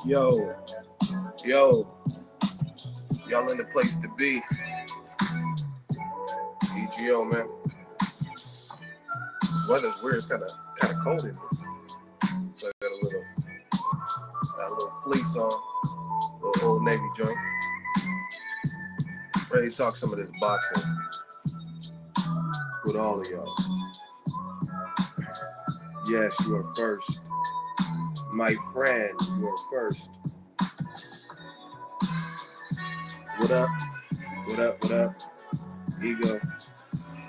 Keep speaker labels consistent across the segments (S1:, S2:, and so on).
S1: Yo, y'all in the place to be. EGO, man. This weather's weird. It's kind of cold in here. So I got a little fleece on, a little Old Navy joint. Ready to talk some of this boxing with all of y'all. Yes, you are first. My friend, you are first. What up? What up? What up? Ego.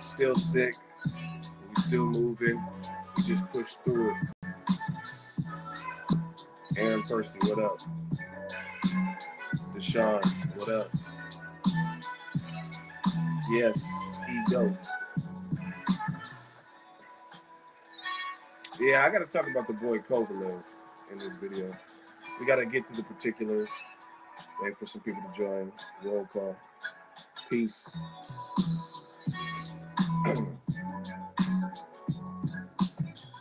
S1: Still sick. We still moving. We just push through it. Aaron Percy, what up? Deshaun, what up? Yes, Ego. Yeah, I got to talk about the boy Kovalev in this video. We got to get to the particulars. Wait for some people to join. Roll call. Peace.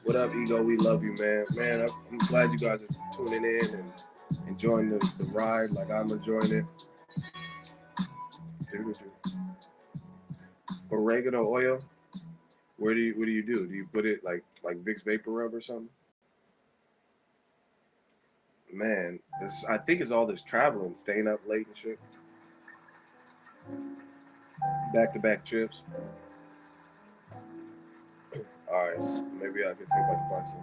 S1: What up, Ego? We love you, man. Man, I'm glad you guys are tuning in and enjoying the ride like I'm enjoying it. Oregano oil. What do you do? Do you put it like Vicks Vapor Rub or something? Man, I think it's all this traveling, staying up late and shit. Back-to-back trips. All right, maybe I can see if I can find some.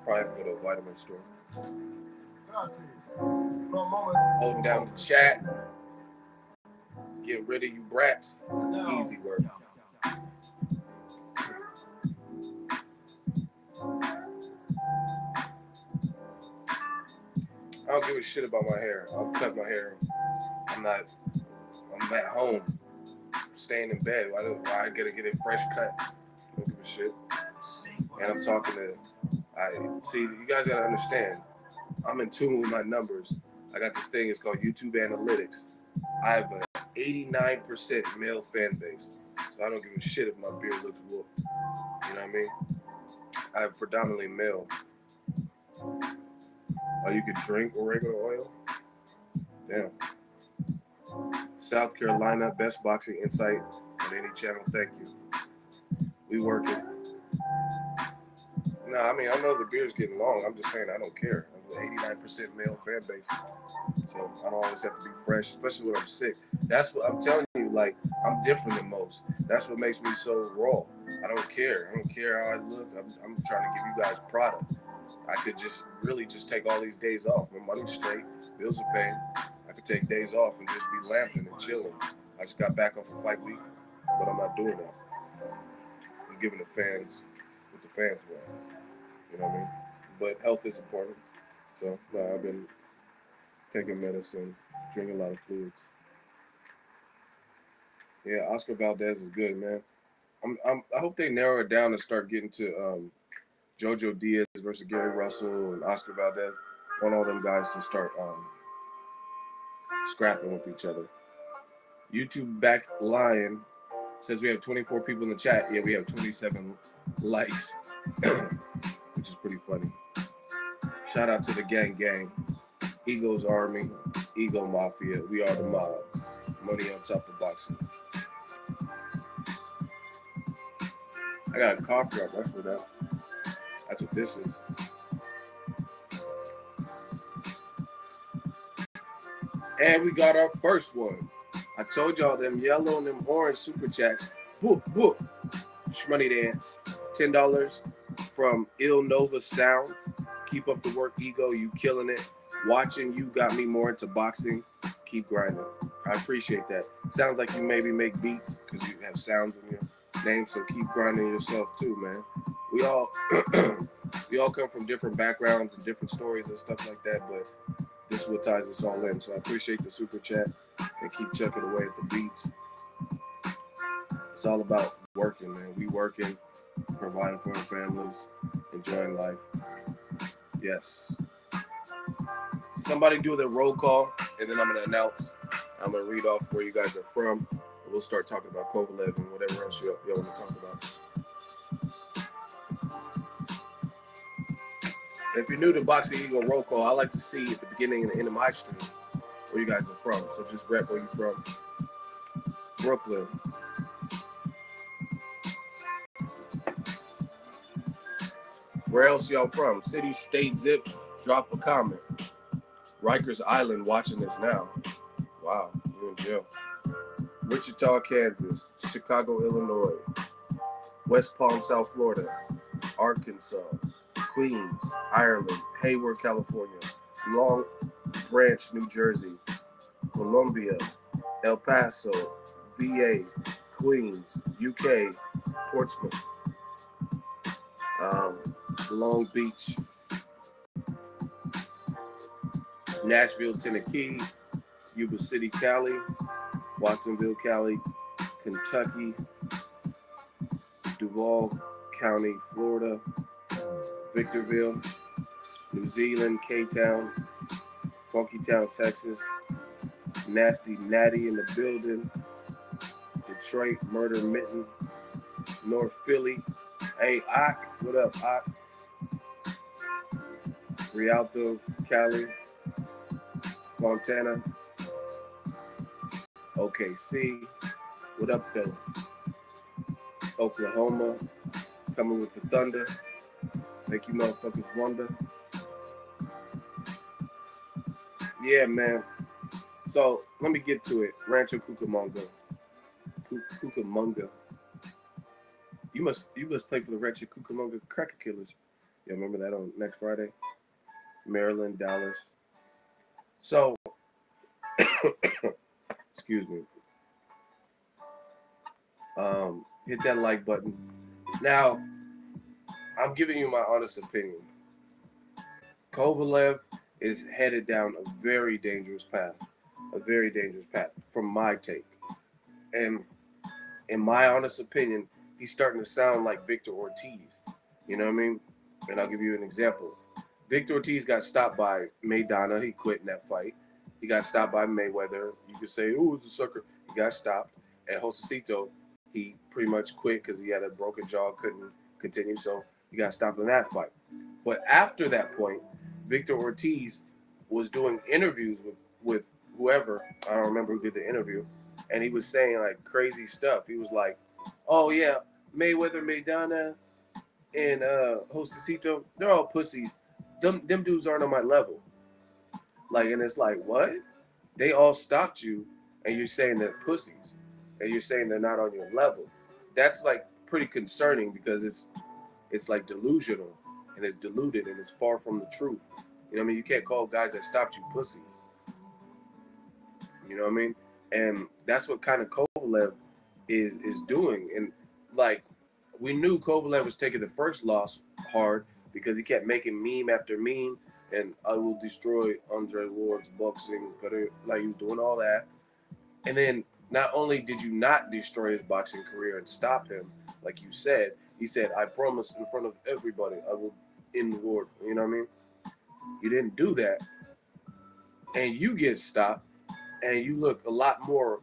S1: Probably have to go to a vitamin store. Holding down the chat. Getting rid of you brats. Easy work. I don't give a shit about my hair. I'll cut my hair. I'm at home. I'm staying in bed. Why I gotta get it fresh cut? Don't give a shit. And I'm talking to, see, you guys gotta understand, I'm in tune with my numbers. I got this thing, it's called YouTube Analytics. I have an 89% male fan base. So I don't give a shit if my beard looks whooped. You know what I mean? I have predominantly male. Oh, you could drink oregano oil? Damn. South Carolina, best boxing insight on any channel. Thank you. We working. No, I mean, I know the beard's getting long. I'm just saying I don't care. I have an 89% male fan base. So I don't always have to be fresh, especially when I'm sick. That's what I'm telling you, like, I'm different than most. That's what makes me so raw. I don't care. I don't care how I look. I'm trying to give you guys product. I could just really just take all these days off. My money's straight, bills are paid. I could take days off and just be lamping and chilling. I just got back off a fight week, but I'm not doing that. I'm giving the fans what the fans want. You know what I mean? But health is important. So I've been taking medicine, drinking a lot of fluids. Yeah, Oscar Valdez is good, man. I hope they narrow it down and start getting to Jojo Diaz versus Gary Russell and Oscar Valdez. I want all them guys to start scrapping with each other. YouTube back Lion says we have 24 people in the chat. Yeah, we have 27 likes, which is pretty funny. Shout out to the gang. Ego's Army, Ego Mafia. We are the mob. Money on top of boxing. I got a cough drop. That's what this is. And we got our first one. I told y'all them yellow and them orange super chats. Book. Shmoney Dance. $10 from Il Nova Sounds. Keep up the work, Ego. You killing it. Watching you got me more into boxing. Keep grinding. I appreciate that. Sounds like you maybe make beats because you have sounds in your name. So keep grinding yourself too, man. We all come from different backgrounds and different stories and stuff like that, but this is what ties us all in. So I appreciate the super chat and keep chucking away at the beats. It's all about working, man. We working, providing for our families, enjoying life. Yes. Somebody do the roll call, and then I'm going to announce. I'm going to read off where you guys are from. And we'll start talking about Kovalev and whatever else y'all want to talk about. If you're new to Boxingego roll call, I like to see at the beginning and the end of my streams where you guys are from. So just rep where you're from. Brooklyn. Where else y'all from? City, state, zip. Drop a comment. Rikers Island watching this now. Wow, you're in jail. Wichita, Kansas. Chicago, Illinois. West Palm, South Florida. Arkansas. Queens, Ireland. Hayward, California. Long Branch, New Jersey. Columbia. El Paso. VA. Queens. UK. Portsmouth. Long Beach. Nashville, Tennessee. Yuba City, Cali. Watsonville, Cali. Kentucky. Duval County, Florida. Victorville. New Zealand, K-Town. Funky Town, Texas. Nasty Natty in the building. Detroit, Murder Mitten. North Philly. Hey, Ock. What up, Ock? Rialto, Cali. Fontana. OKC. What up, though? Oklahoma. Coming with the thunder. Make you motherfuckers wonder. Yeah, man. So let me get to it. Rancho Cucamonga. Cucamonga. You must play for the Rancho Cucamonga Cracker Killers. Yeah, remember that on next Friday? Maryland, Dallas. So, excuse me. Hit that like button. Now, I'm giving you my honest opinion. Kovalev is headed down a very dangerous path. A very dangerous path from my take. And in my honest opinion, he's starting to sound like Victor Ortiz. You know what I mean? And I'll give you an example. Victor Ortiz got stopped by Maidana. He quit in that fight. He got stopped by Mayweather. You could say, oh, it was a sucker. He got stopped. At Josecito, he pretty much quit because he had a broken jaw, couldn't continue. So he got stopped in that fight. But after that point, Victor Ortiz was doing interviews with whoever. I don't remember who did the interview. And he was saying like crazy stuff. He was like, oh, yeah, Mayweather, Maidana, and Josecito, they're all pussies. Them dudes aren't on my level. Like, and it's like, what? They all stopped you, and you're saying they're pussies, and you're saying they're not on your level. That's like pretty concerning because it's like delusional, and it's diluted, and it's far from the truth. You know what I mean? You can't call guys that stopped you pussies. You know what I mean? And that's what kind of Kovalev is doing. And like, we knew Kovalev was taking the first loss hard because he kept making meme after meme, and I will destroy Andre Ward's boxing career. Like, he was doing all that. And then not only did you not destroy his boxing career and stop him, like you said, he said, I promise in front of everybody I will end Ward. You know what I mean? You didn't do that. And you get stopped, and you look a lot more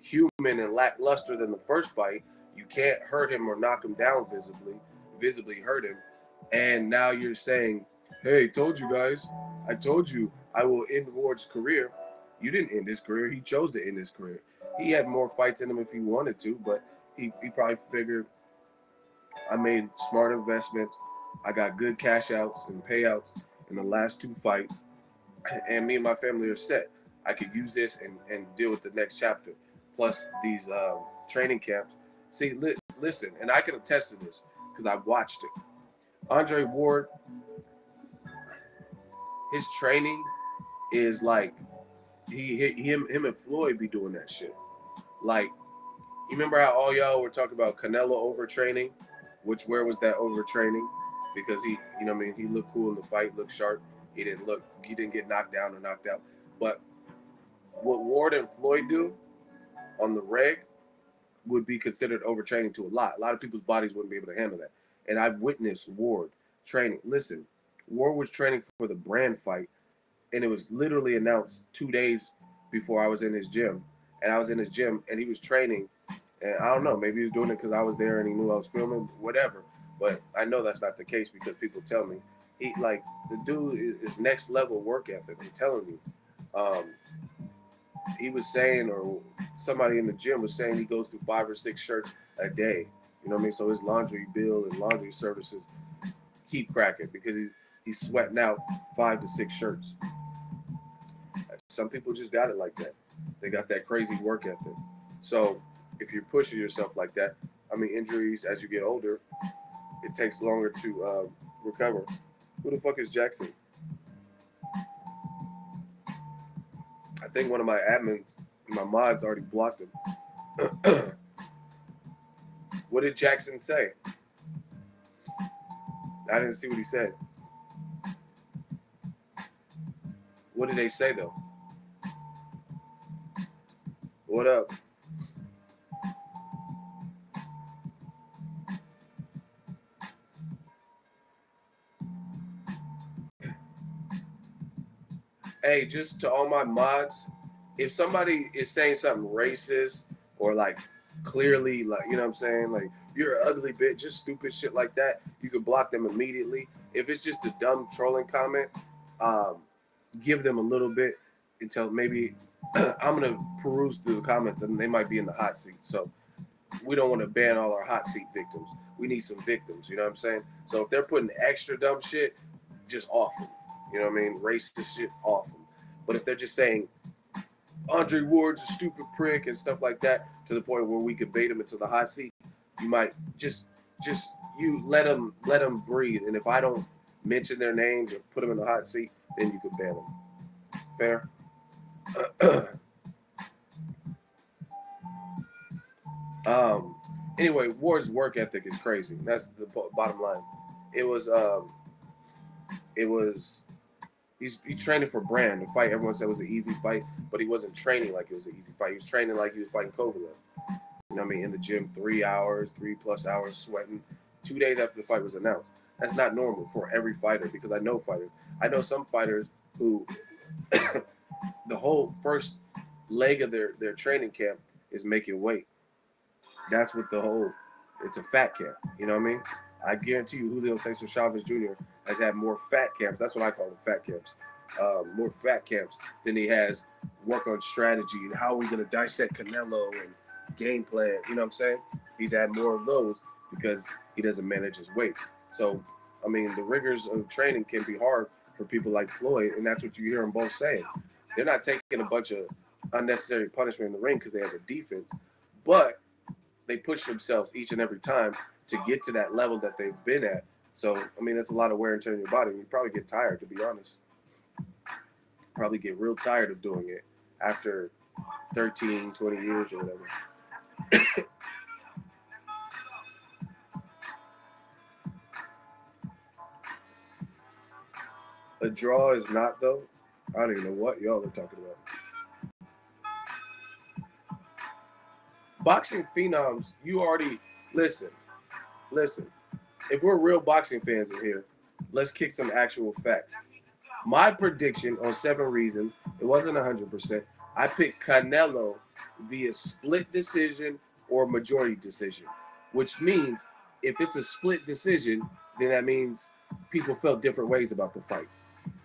S1: human and lackluster than the first fight. You can't hurt him or knock him down visibly hurt him. And now you're saying, hey, told you guys, I told you I will end Ward's career. You didn't end his career. He chose to end his career. He had more fights in him if he wanted to, but he probably figured I made smart investments. I got good cash outs and payouts in the last two fights. And me and my family are set. I could use this and deal with the next chapter. Plus these training camps. See, listen, and I can attest to this because I've watched it. Andre Ward, his training is like him and Floyd be doing that shit. Like, you remember how all y'all were talking about Canelo overtraining? Where was that overtraining? Because he, you know what I mean, he looked cool in the fight, looked sharp. He didn't get knocked down or knocked out. But what Ward and Floyd do on the reg would be considered overtraining to a lot. A lot of people's bodies wouldn't be able to handle that. And I've witnessed Ward training. Listen, Ward was training for the brand fight, and it was literally announced 2 days before I was in his gym. And I was in his gym, and he was training. And I don't know, maybe he was doing it because I was there and he knew I was filming, whatever. But I know that's not the case because people tell me. The dude is next level work ethic. I'm telling you. He was saying, or somebody in the gym was saying, he goes through 5 or 6 shirts a day. You know what I mean? So his laundry bill and laundry services keep cracking because he's sweating out 5 to 6 shirts. Some people just got it like that. They got that crazy work ethic. So if you're pushing yourself like that, I mean, injuries as you get older, it takes longer to recover. Who the fuck is Jackson? I think one of my admins, my mods, already blocked him. What did Jackson say? I didn't see what he said. What did they say though? What up? Hey, just to all my mods, if somebody is saying something racist or like clearly, like, you know what I'm saying, like you're an ugly bitch, just stupid shit like that, you can block them immediately. If it's just a dumb trolling comment, um, give them a little bit until maybe I'm gonna peruse through the comments and they might be in the hot seat. So we don't want to ban all our hot seat victims. We need some victims. You know what I'm saying? So if they're putting extra dumb shit, just off them. You know what I mean? Racist shit, off them. But if they're just saying Andre Ward's a stupid prick and stuff like that, to the point where we could bait them into the hot seat, you might just you let them breathe. And if I don't mention their names or put them in the hot seat, then you can ban them. Fair. Anyway, Ward's work ethic is crazy. That's the bottom line. It was he's training for Brand, the fight everyone said was an easy fight, but he wasn't training like it was an easy fight. He was training like he was fighting Kovalev. You know what I mean? In the gym, 3 hours, 3+ hours sweating. 2 days after the fight was announced. That's not normal for every fighter because I know fighters. I know some fighters who the whole first leg of their training camp is making weight. That's what it's a fat camp. You know what I mean? I guarantee you Julio Cesar Chavez Jr. has had more fat camps. That's what I call them, fat camps. More fat camps than he has work on strategy and how are we going to dissect Canelo and game plan. You know what I'm saying? He's had more of those because he doesn't manage his weight. So, I mean, the rigors of training can be hard for people like Floyd, and that's what you hear them both saying. They're not taking a bunch of unnecessary punishment in the ring because they have a defense, but they push themselves each and every time to get to that level that they've been at. So, I mean, that's a lot of wear and tear in your body. You probably get tired, to be honest. Probably get real tired of doing it after 13, 20 years or whatever. A draw is not, though. I don't even know what y'all are talking about. Boxing phenoms, you already listen. If we're real boxing fans in here, let's kick some actual facts. My prediction on 7 reasons, it wasn't 100%. I picked Canelo via split decision or majority decision, which means if it's a split decision, then that means people felt different ways about the fight.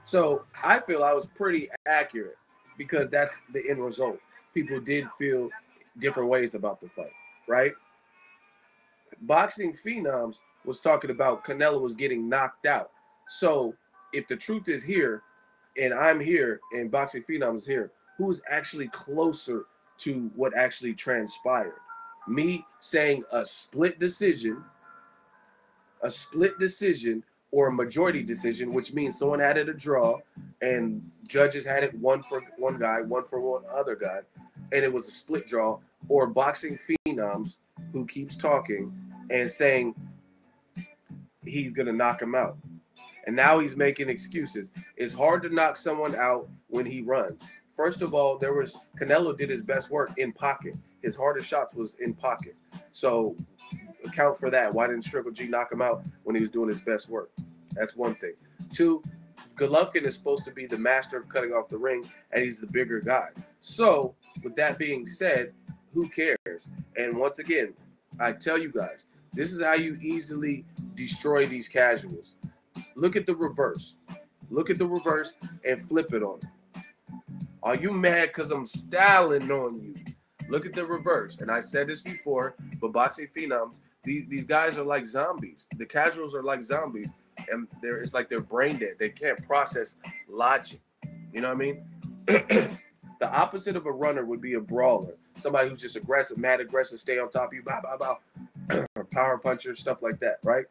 S1: So I feel I was pretty accurate because that's the end result. People did feel different ways about the fight, right? Boxing phenoms was talking about Canelo was getting knocked out. So if the truth is here, and I'm here, and Boxing Phenom is here, who's actually closer to what actually transpired? Me saying a split decision, or a majority decision, which means someone had it a draw, and judges had it one for one guy, one for one other guy, and it was a split draw, or Boxing Phenoms who keeps talking and saying he's gonna knock him out. And now he's making excuses. It's hard to knock someone out when he runs. First of all, Canelo did his best work in pocket. His hardest shots was in pocket. So account for that. Why didn't Triple G knock him out when he was doing his best work? That's one thing. 2, Golovkin is supposed to be the master of cutting off the ring, and he's the bigger guy. So with that being said, who cares? And once again, I tell you guys, this is how you easily destroy these casuals. Look at the reverse. Look at the reverse and flip it on it. Are you mad because I'm styling on you? Look at the reverse. And I said this before, but boxing phenoms, these guys are like zombies. The casuals are like zombies. And it's like they're brain dead. They can't process logic. You know what I mean? The opposite of a runner would be a brawler. Somebody who's just aggressive, mad aggressive, stay on top of you, bow, bow, bow. Or power puncher, stuff like that, right?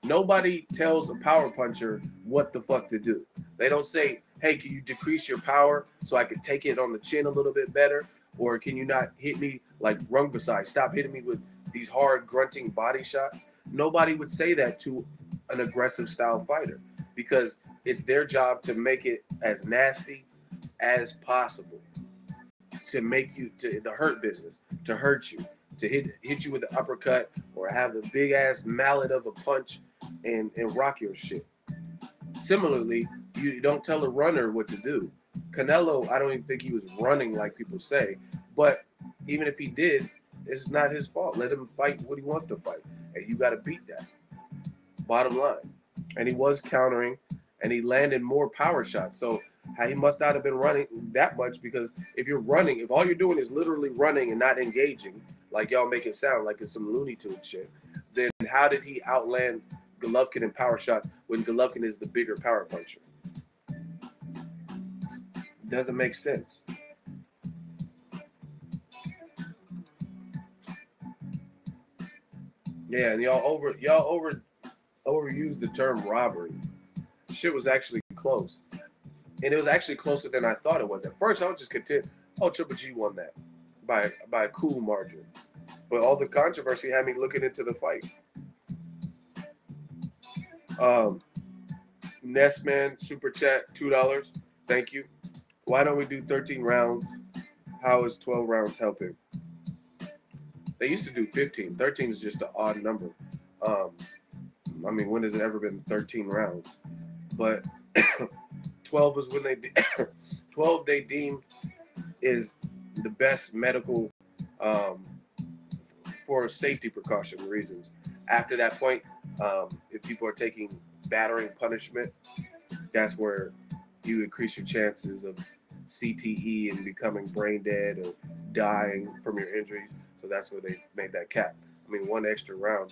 S1: Nobody tells a power puncher what the fuck to do. They don't say, hey, can you decrease your power so I can take it on the chin a little bit better? Or can you not hit me like Rungvisai? Stop hitting me with these hard grunting body shots. Nobody would say that to an aggressive style fighter because it's their job to make it as nasty as possible, to make you, to the hurt business, to hurt you, to hit you with the uppercut or have the big ass mallet of a punch and rock your shit. Similarly, you don't tell a runner what to do. Canelo, I don't even think he was running like people say, but even if he did, it's not his fault. Let him fight what he wants to fight, and you got to beat that. Bottom line. And he was countering, and he landed more power shots. So he must not have been running that much, because if you're running, if all you're doing is literally running and not engaging, like y'all make it sound like it's some Looney Tunes shit, then how did he outland Golovkin in power shots when Golovkin is the bigger power puncher? Doesn't make sense. Yeah, and y'all overused the term robbery. Shit was actually close. And it was actually closer than I thought it was. At first I was just content, oh, Triple G won that by a cool margin. But all the controversy had me looking into the fight. Nessman, super chat, $2. Thank you. Why don't we do 13 rounds? How is 12 rounds helping? They used to do 15. 13 is just an odd number. I mean, when has it ever been 13 rounds? But 12 is when 12 they deem is the best medical for safety precaution reasons. After that point, if people are taking battering punishment, that's where you increase your chances of CTE and becoming brain dead or dying from your injuries. So that's where they made that cap. I mean, one extra round,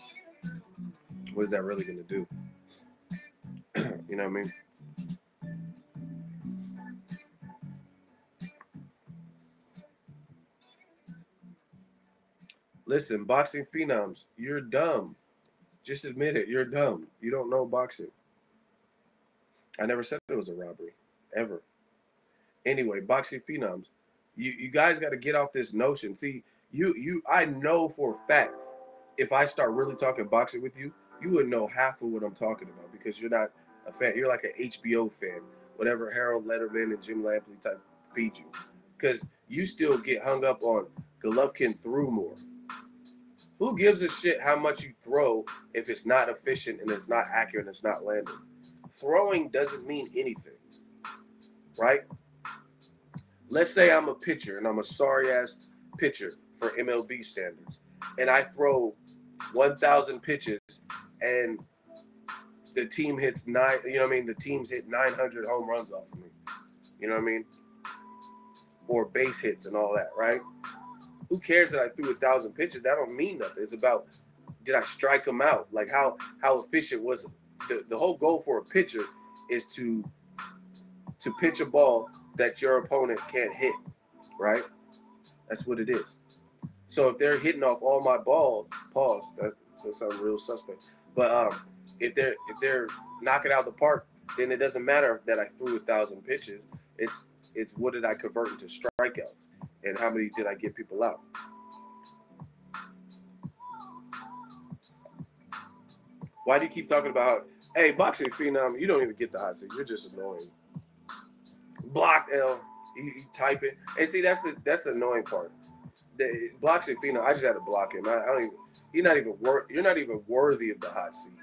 S1: what is that really going to do? You know what I mean? Listen, boxing phenoms, you're dumb. Just admit it. You're dumb. You don't know boxing. I never said it was a robbery, ever. Anyway, boxing phenoms, you guys got to get off this notion. See, I know for a fact, if I start really talking boxing with you, you wouldn't know half of what I'm talking about because you're not a fan. You're like an HBO fan, whatever Harold Letterman and Jim Lampley type feed you, because you still get hung up on Golovkin threw more. Who gives a shit how much you throw if it's not efficient and it's not accurate and it's not landing? Throwing doesn't mean anything, right? Let's say I'm a pitcher and I'm a sorry ass pitcher for MLB standards, and I throw 1,000 pitches and the team hits nine. You know what I mean? The teams hit 900 home runs off of me. You know what I mean? Or base hits and all that, right? Who cares that I threw 1,000 pitches? That don't mean nothing. It's about, did I strike them out? Like how efficient was it? The whole goal for a pitcher is to pitch a ball that your opponent can't hit, right? That's what it is. So if they're hitting off all my balls, pause. That sounds real suspect. But if they're knocking out the park, then it doesn't matter that I threw 1,000 pitches. It's what did I convert into strikeouts, and how many did I get people out? Why do you keep talking about, hey, boxing phenom, you don't even get the hot seat. You're just annoying. Block L. You type it. And see, that's the annoying part. The boxing phenom, I just had to block him. I don't even, you're not even worthy of the hot seat.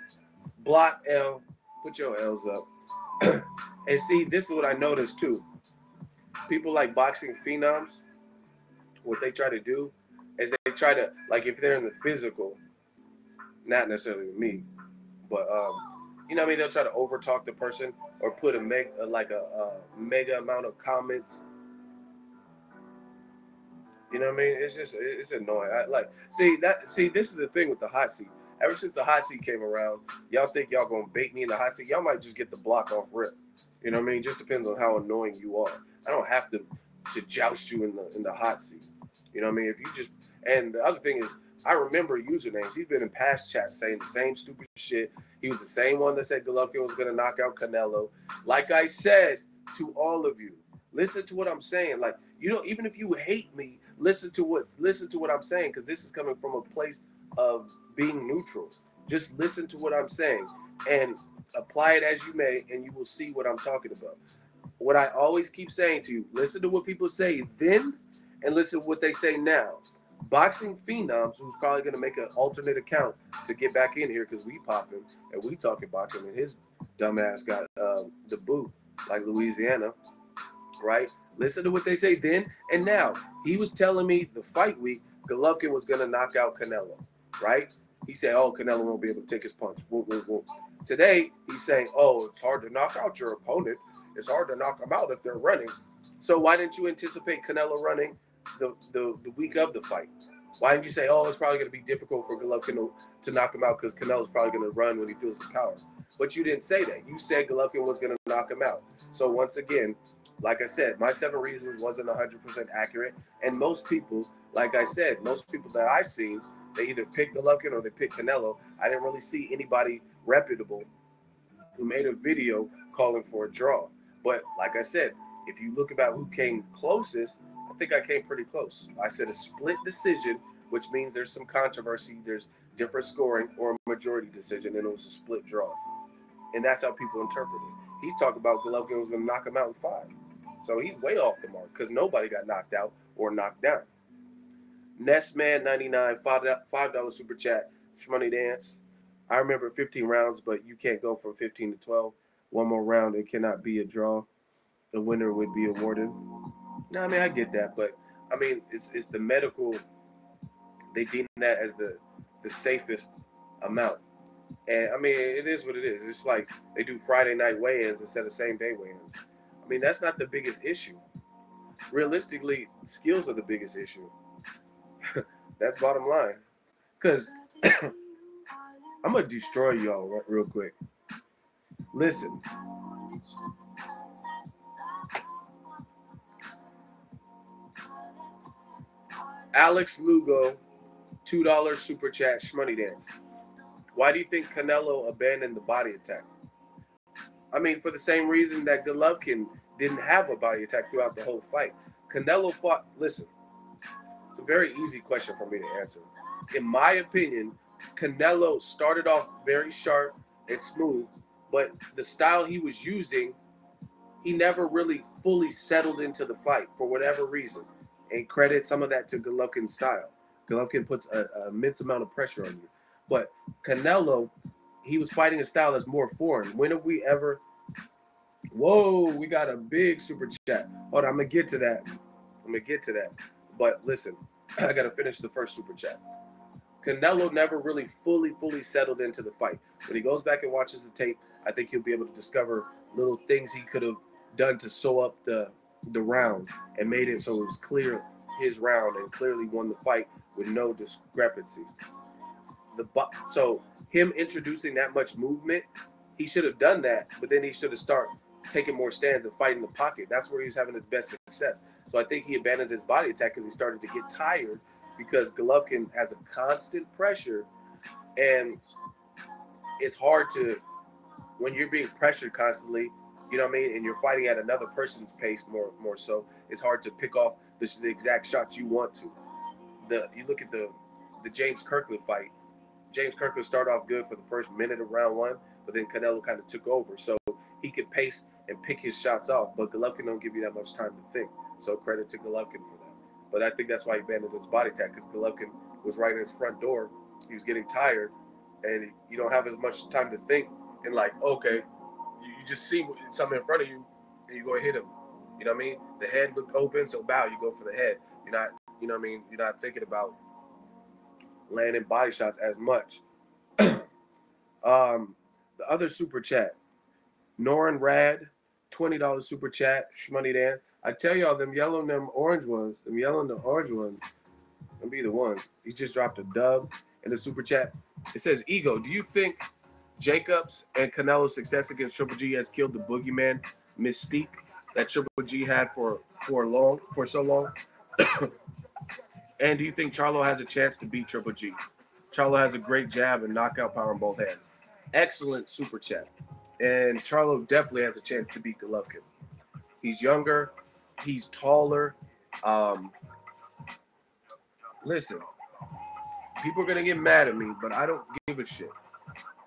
S1: Block L. Put your L's up. And see, this is what I noticed too. People like boxing phenoms, what they try to do is they try to, like, if they're in the physical, not necessarily with me, but you know what I mean, they'll try to overtalk the person or put a mega amount of comments. You know what I mean? It's annoying. This is the thing with the hot seat. Ever since the hot seat came around, y'all think y'all gonna bait me in the hot seat. Y'all might just get the block off rip. You know what I mean? Just depends on how annoying you are. I don't have to joust you in the hot seat. You know what I mean? If you just, and the other thing is, I remember usernames. He's been in past chats saying the same stupid shit. He was the same one that said Golovkin was gonna knock out Canelo. Like I said to all of you, listen to what I'm saying. Like, you know, even if you hate me, listen to what I'm saying, because this is coming from a place of being neutral. Just listen to what I'm saying and apply it as you may, and you will see what I'm talking about. What I always keep saying to you, listen to what people say then and listen to what they say now. Boxing phenoms, who's probably going to make an alternate account to get back in here because we popping and we talking boxing, and his dumbass got the boot like Louisiana, right? Listen to what they say then and now. He was telling me the fight week Golovkin was going to knock out Canelo, right? He said, oh, Canelo won't be able to take his punch. Whoop, whoop, whoop. Today, he's saying, oh, it's hard to knock out your opponent. It's hard to knock them out if they're running. So why didn't you anticipate Canelo running the week of the fight? Why didn't you say, oh, it's probably going to be difficult for Golovkin to knock him out because Canelo's probably going to run when he feels the power? But you didn't say that. You said Golovkin was going to knock him out. So once again, like I said, my 7 reasons wasn't 100% accurate. And most people, like I said, most people that I've seen, they either pick Golovkin or they pick Canelo. I didn't really see anybody reputable who made a video calling for a draw. But like I said, if you look about who came closest, I think I came pretty close. I said a split decision, which means there's some controversy, there's different scoring, or a majority decision, and it was a split draw. And that's how people interpret it. He's talking about Golovkin was going to knock him out in 5. So he's way off the mark because nobody got knocked out or knocked down. Nestman99, $5 super chat. Shmoney dance. I remember 15 rounds, but you can't go from 15 to 12. One more round, it cannot be a draw. The winner would be awarded. No, I mean, I get that, but I mean, it's the medical. They deem that as the safest amount. And I mean, it is what it is. It's like they do Friday night weigh-ins instead of same day weigh-ins. I mean, that's not the biggest issue. Realistically, skills are the biggest issue. That's bottom line. Because I'm going to destroy y'all real quick. Listen. Alex Lugo, $2 super chat, Shmoney dance. Why do you think Canelo abandoned the body attack? I mean, for the same reason that Golovkin didn't have a body attack throughout the whole fight. Canelo fought, listen, it's a very easy question for me to answer. In my opinion, Canelo started off very sharp and smooth, but the style he was using, he never really fully settled into the fight for whatever reason. And credit some of that to Golovkin's style. Golovkin puts an immense amount of pressure on you. But Canelo, he was fighting a style that's more foreign. When have we ever... Whoa, we got a big super chat. Hold on, I'm going to get to that. But listen, I got to finish the first super chat. Canelo never really fully settled into the fight. When he goes back and watches the tape, I think he'll be able to discover little things he could have done to sew up the round and made it so it was clear his round and clearly won the fight with no discrepancy. So him introducing that much movement, he should have done that, but then he should have started taking more stands and fighting the pocket. That's where he was having his best success. So I think he abandoned his body attack because he started to get tired because Golovkin has a constant pressure, and it's hard to, when you're being pressured constantly, you know what I mean, and you're fighting at another person's pace more so, it's hard to pick off the exact shots you want to. You look at the James Kirkland fight. James Kirkland started off good for the first minute of round 1, but then Canelo kind of took over. So he could pace and pick his shots off, but Golovkin don't give you that much time to think. So credit to Golovkin for that. But I think that's why he abandoned his body attack, because Golovkin was right in his front door. He was getting tired, and you don't have as much time to think. And like, okay, you just see something in front of you, and you go and hit him. You know what I mean? The head looked open, so bow, you go for the head. You're not, you know what I mean? You're not thinking about landing body shots as much. The other super chat, Norin Rad, $20 super chat, Shmoney Dan. I tell y'all, them yellow and them orange ones, them be the ones. He just dropped a dub in the super chat. It says, Ego, do you think Jacobs and Canelo's success against Triple G has killed the boogeyman mystique that Triple G had for so long? And do you think Charlo has a chance to beat Triple G? Charlo has a great jab and knockout power in both hands. Excellent super chat. And Charlo definitely has a chance to beat Golovkin. He's younger. He's taller. Listen, people are going to get mad at me, but I don't give a shit.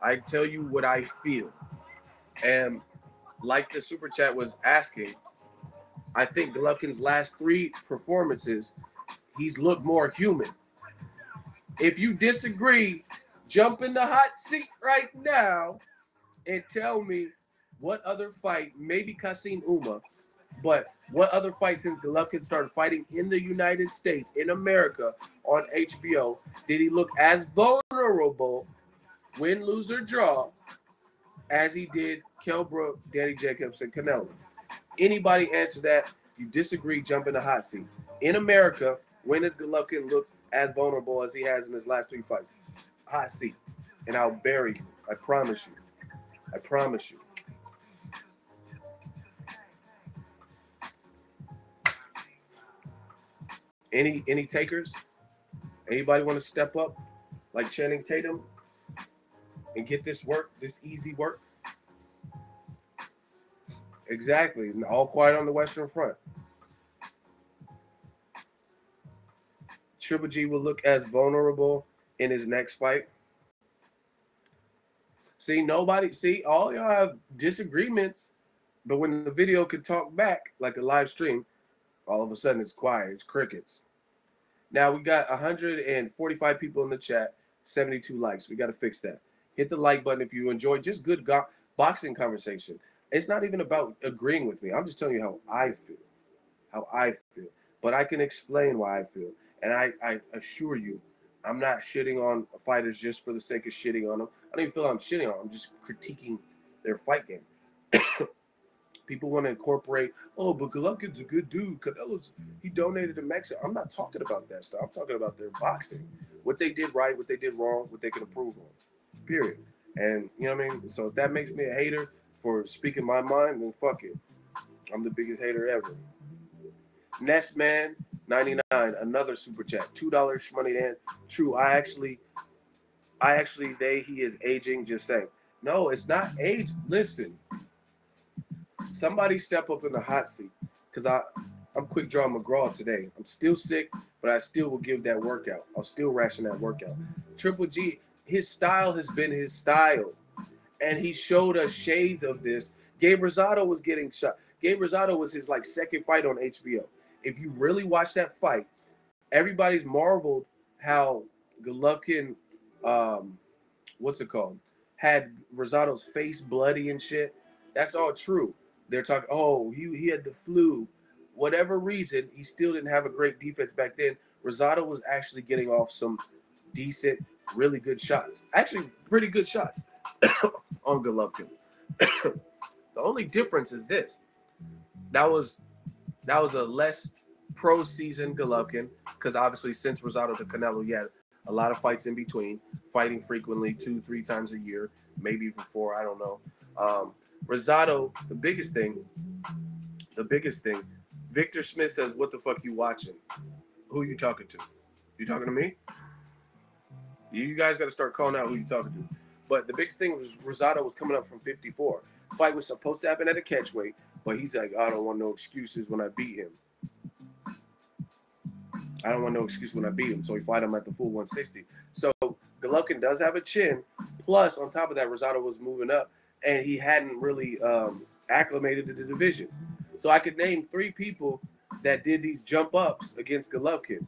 S1: I tell you what I feel. And like the super chat was asking, I think Golovkin's last 3 performances, he's looked more human. If you disagree, jump in the hot seat right now and tell me what other fight, maybe Kassim Uma, but what other fight since Golovkin started fighting in the United States, in America, on HBO, did he look as vulnerable, win, lose, or draw, as he did Kell Brook, Danny Jacobs, and Canelo? Anybody answer that? If you disagree, jump in the hot seat. In America, when does Golovkin look as vulnerable as he has in his last 3 fights? Hot seat. And I'll bury you. I promise you. I promise you. Any takers? Anybody want to step up like Channing Tatum and get this work, this easy work? Exactly. All quiet on the Western Front. Triple G will look as vulnerable in his next fight. See, all y'all have disagreements, but when the video could talk back, like a live stream, all of a sudden it's quiet, it's crickets. Now we got 145 people in the chat, 72 likes. We got to fix that. Hit the like button if you enjoy just good boxing conversation. It's not even about agreeing with me. I'm just telling you how I feel. But I can explain why I feel. And I assure you, I'm not shitting on fighters just for the sake of shitting on them. I don't even feel I'm shitting on them. I'm just critiquing their fight game. People want to incorporate, oh, but Golovkin's a good dude. He donated to Mexico. I'm not talking about that stuff. I'm talking about their boxing. What they did right, what they did wrong, what they can improve on. Period. And you know what I mean? So if that makes me a hater for speaking my mind, then fuck it. I'm the biggest hater ever. Nestman 99, another super chat. $2 Shmoney Dan. True, he is aging, just saying. No, it's not age. Listen. Somebody step up in the hot seat, because I'm quick draw McGraw today. I'm still sick, but I still will give that workout. I'll still ration that workout. Triple G, his style has been his style, and he showed us shades of this. Gabe Rosado was getting shot. Gabe Rosado was his second fight on HBO. If you really watch that fight, everybody's marveled how Golovkin, had Rosado's face bloody and shit. That's all true. They're talking, oh, he had the flu. Whatever reason, he still didn't have a great defense back then. Rosado was actually getting off some decent, really good shots. Actually, pretty good shots on Golovkin. The only difference is this. That was a less pro season Golovkin, because obviously since Rosado to Canelo, he had a lot of fights in between, fighting frequently 2-3 times a year, maybe even 4, I don't know. Rosado, the biggest thing, Victor Smith says, what the fuck you watching? Who you talking to? You talking to me? You guys got to start calling out who you talking to. But the biggest thing was Rosado was coming up from 54. Fight was supposed to happen at a catchweight, but he's like, I don't want no excuses when I beat him. I don't want no excuse when I beat him, so he fight him at the full 160. So Golovkin does have a chin. Plus, on top of that, Rosado was moving up, and he hadn't really acclimated to the division. So I could name 3 people that did these jump ups against Golovkin: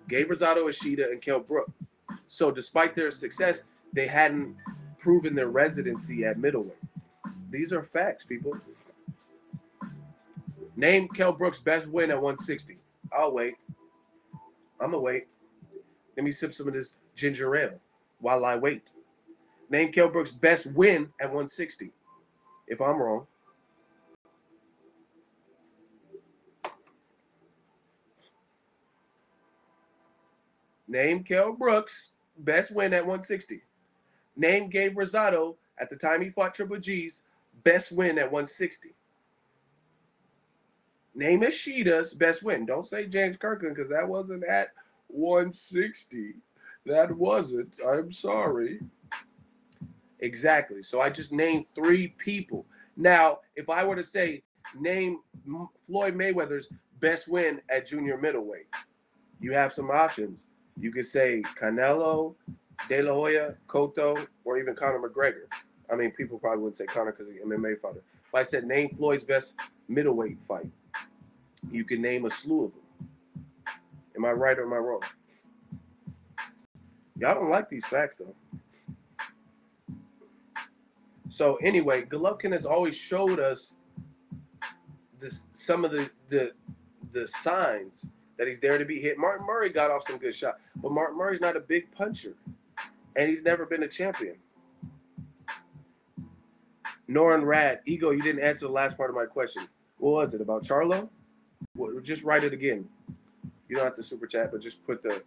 S1: Gabe Rosado, Ishida, and Kell Brook. So despite their success, they hadn't proven their residency at middleweight. These are facts, people. Name Kell Brook's best win at 160. I'll wait. I'm going to wait. Let me sip some of this ginger ale while I wait. Name Kell Brook's best win at 160. If I'm wrong. Name Kell Brook's best win at 160. Name Gabe Rosado at the time he fought Triple G's best win at 160. Name Ishida's best win. Don't say James Kirkland because that wasn't at 160. That wasn't. I'm sorry. Exactly. So I just named 3 people. Now, if I were to say name Floyd Mayweather's best win at junior middleweight, you have some options. You could say Canelo, De La Hoya, Cotto, or even Conor McGregor. I mean, people probably wouldn't say Conor because he's an MMA fighter. If I said name Floyd's best middleweight fight, you can name a slew of them. Am I right or am I wrong? Y'all don't like these facts, though. So anyway, Golovkin has always showed us some of the signs that he's there to be hit. Martin Murray got off some good shots, but Martin Murray's not a big puncher, and he's never been a champion. Norin Rad, Ego, you didn't answer the last part of my question. What was it, about Charlo? Well, just write it again. You don't have to super chat, but just put the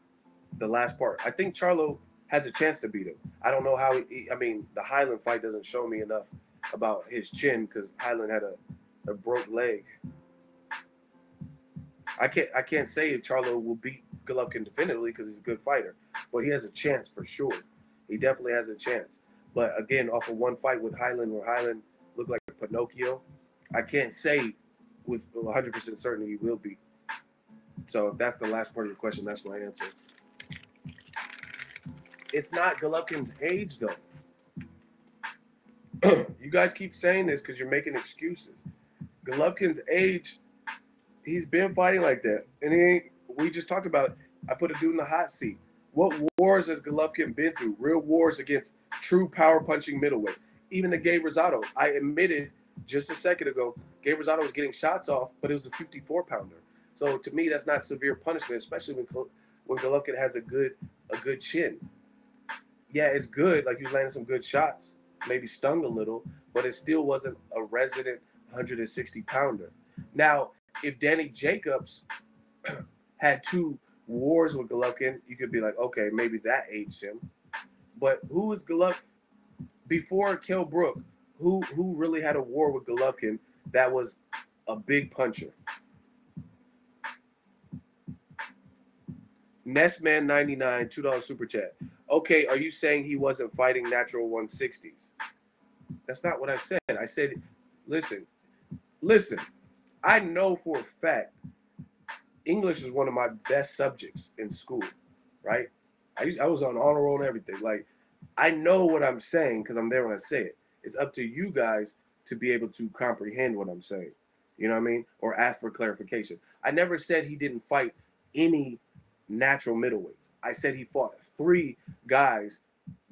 S1: last part. I think Charlo has a chance to beat him. I don't know how I mean, the Highland fight doesn't show me enough about his chin because Highland had a broke leg. I can't say if Charlo will beat Golovkin definitively because he's a good fighter, but he has a chance for sure. He definitely has a chance. But again, off of one fight with Highland, where Highland looked like Pinocchio, I can't say with 100% certainty he will beat. So if that's the last part of your question, that's my answer. It's not Golovkin's age, though. You guys keep saying this because you're making excuses. Golovkin's age, he's been fighting like that. And we just talked about it. I put a dude in the hot seat. What wars has Golovkin been through? Real wars against true power-punching middleweight. Even the Gabe Rosado. I admitted just a second ago, Gabe Rosado was getting shots off, but it was a 54-pounder. So to me, that's not severe punishment, especially when Golovkin has a good chin. Yeah, it's good. Like, he was landing some good shots. Maybe stung a little, but it still wasn't a resident 160-pounder. Now, if Danny Jacobs had 2 wars with Golovkin, you could be like, okay, maybe that aged him. But who was Golovkin before Kell Brook? Who really had a war with Golovkin that was a big puncher? Nessman99, $2 super chat. Okay, are you saying he wasn't fighting natural 160s? That's not what I said. I said, listen. I know for a fact English is one of my best subjects in school, right? I was on honor roll and everything. Like, I know what I'm saying because I'm there when I say it. It's up to you guys to be able to comprehend what I'm saying. You know what I mean? Or ask for clarification. I never said he didn't fight any natural middleweights. I said he fought 3 guys.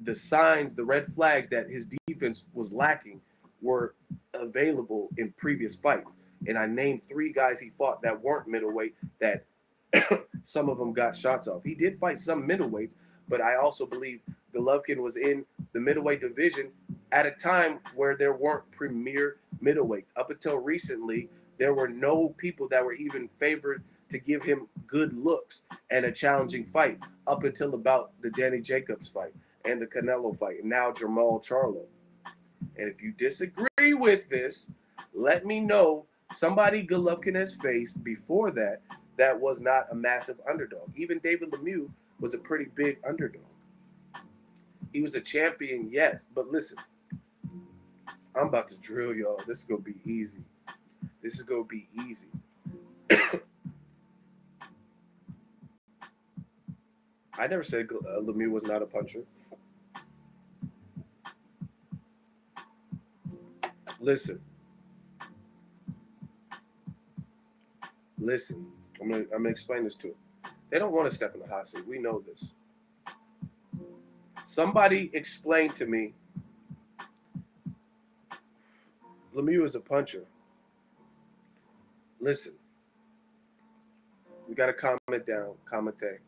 S1: The signs, the red flags that his defense was lacking were available in previous fights. And I named 3 guys he fought that weren't middleweight that some of them got shots off. He did fight some middleweights, but I also believe Golovkin was in the middleweight division at a time where there weren't premier middleweights. Up until recently, there were no people that were even favored to give him good looks and a challenging fight up until about the Danny Jacobs fight and the Canelo fight, and now Jermall Charlo. And if you disagree with this, let me know. Somebody Golovkin has faced before that was not a massive underdog. Even David Lemieux was a pretty big underdog. He was a champion, yes, but listen, I'm about to drill y'all. This is going to be easy. I never said Lemieux was not a puncher. Listen. I'm gonna explain this to him. They don't want to step in the hot seat. We know this. Somebody explain to me. Lemieux is a puncher. Listen. We got to comment down. Commentate.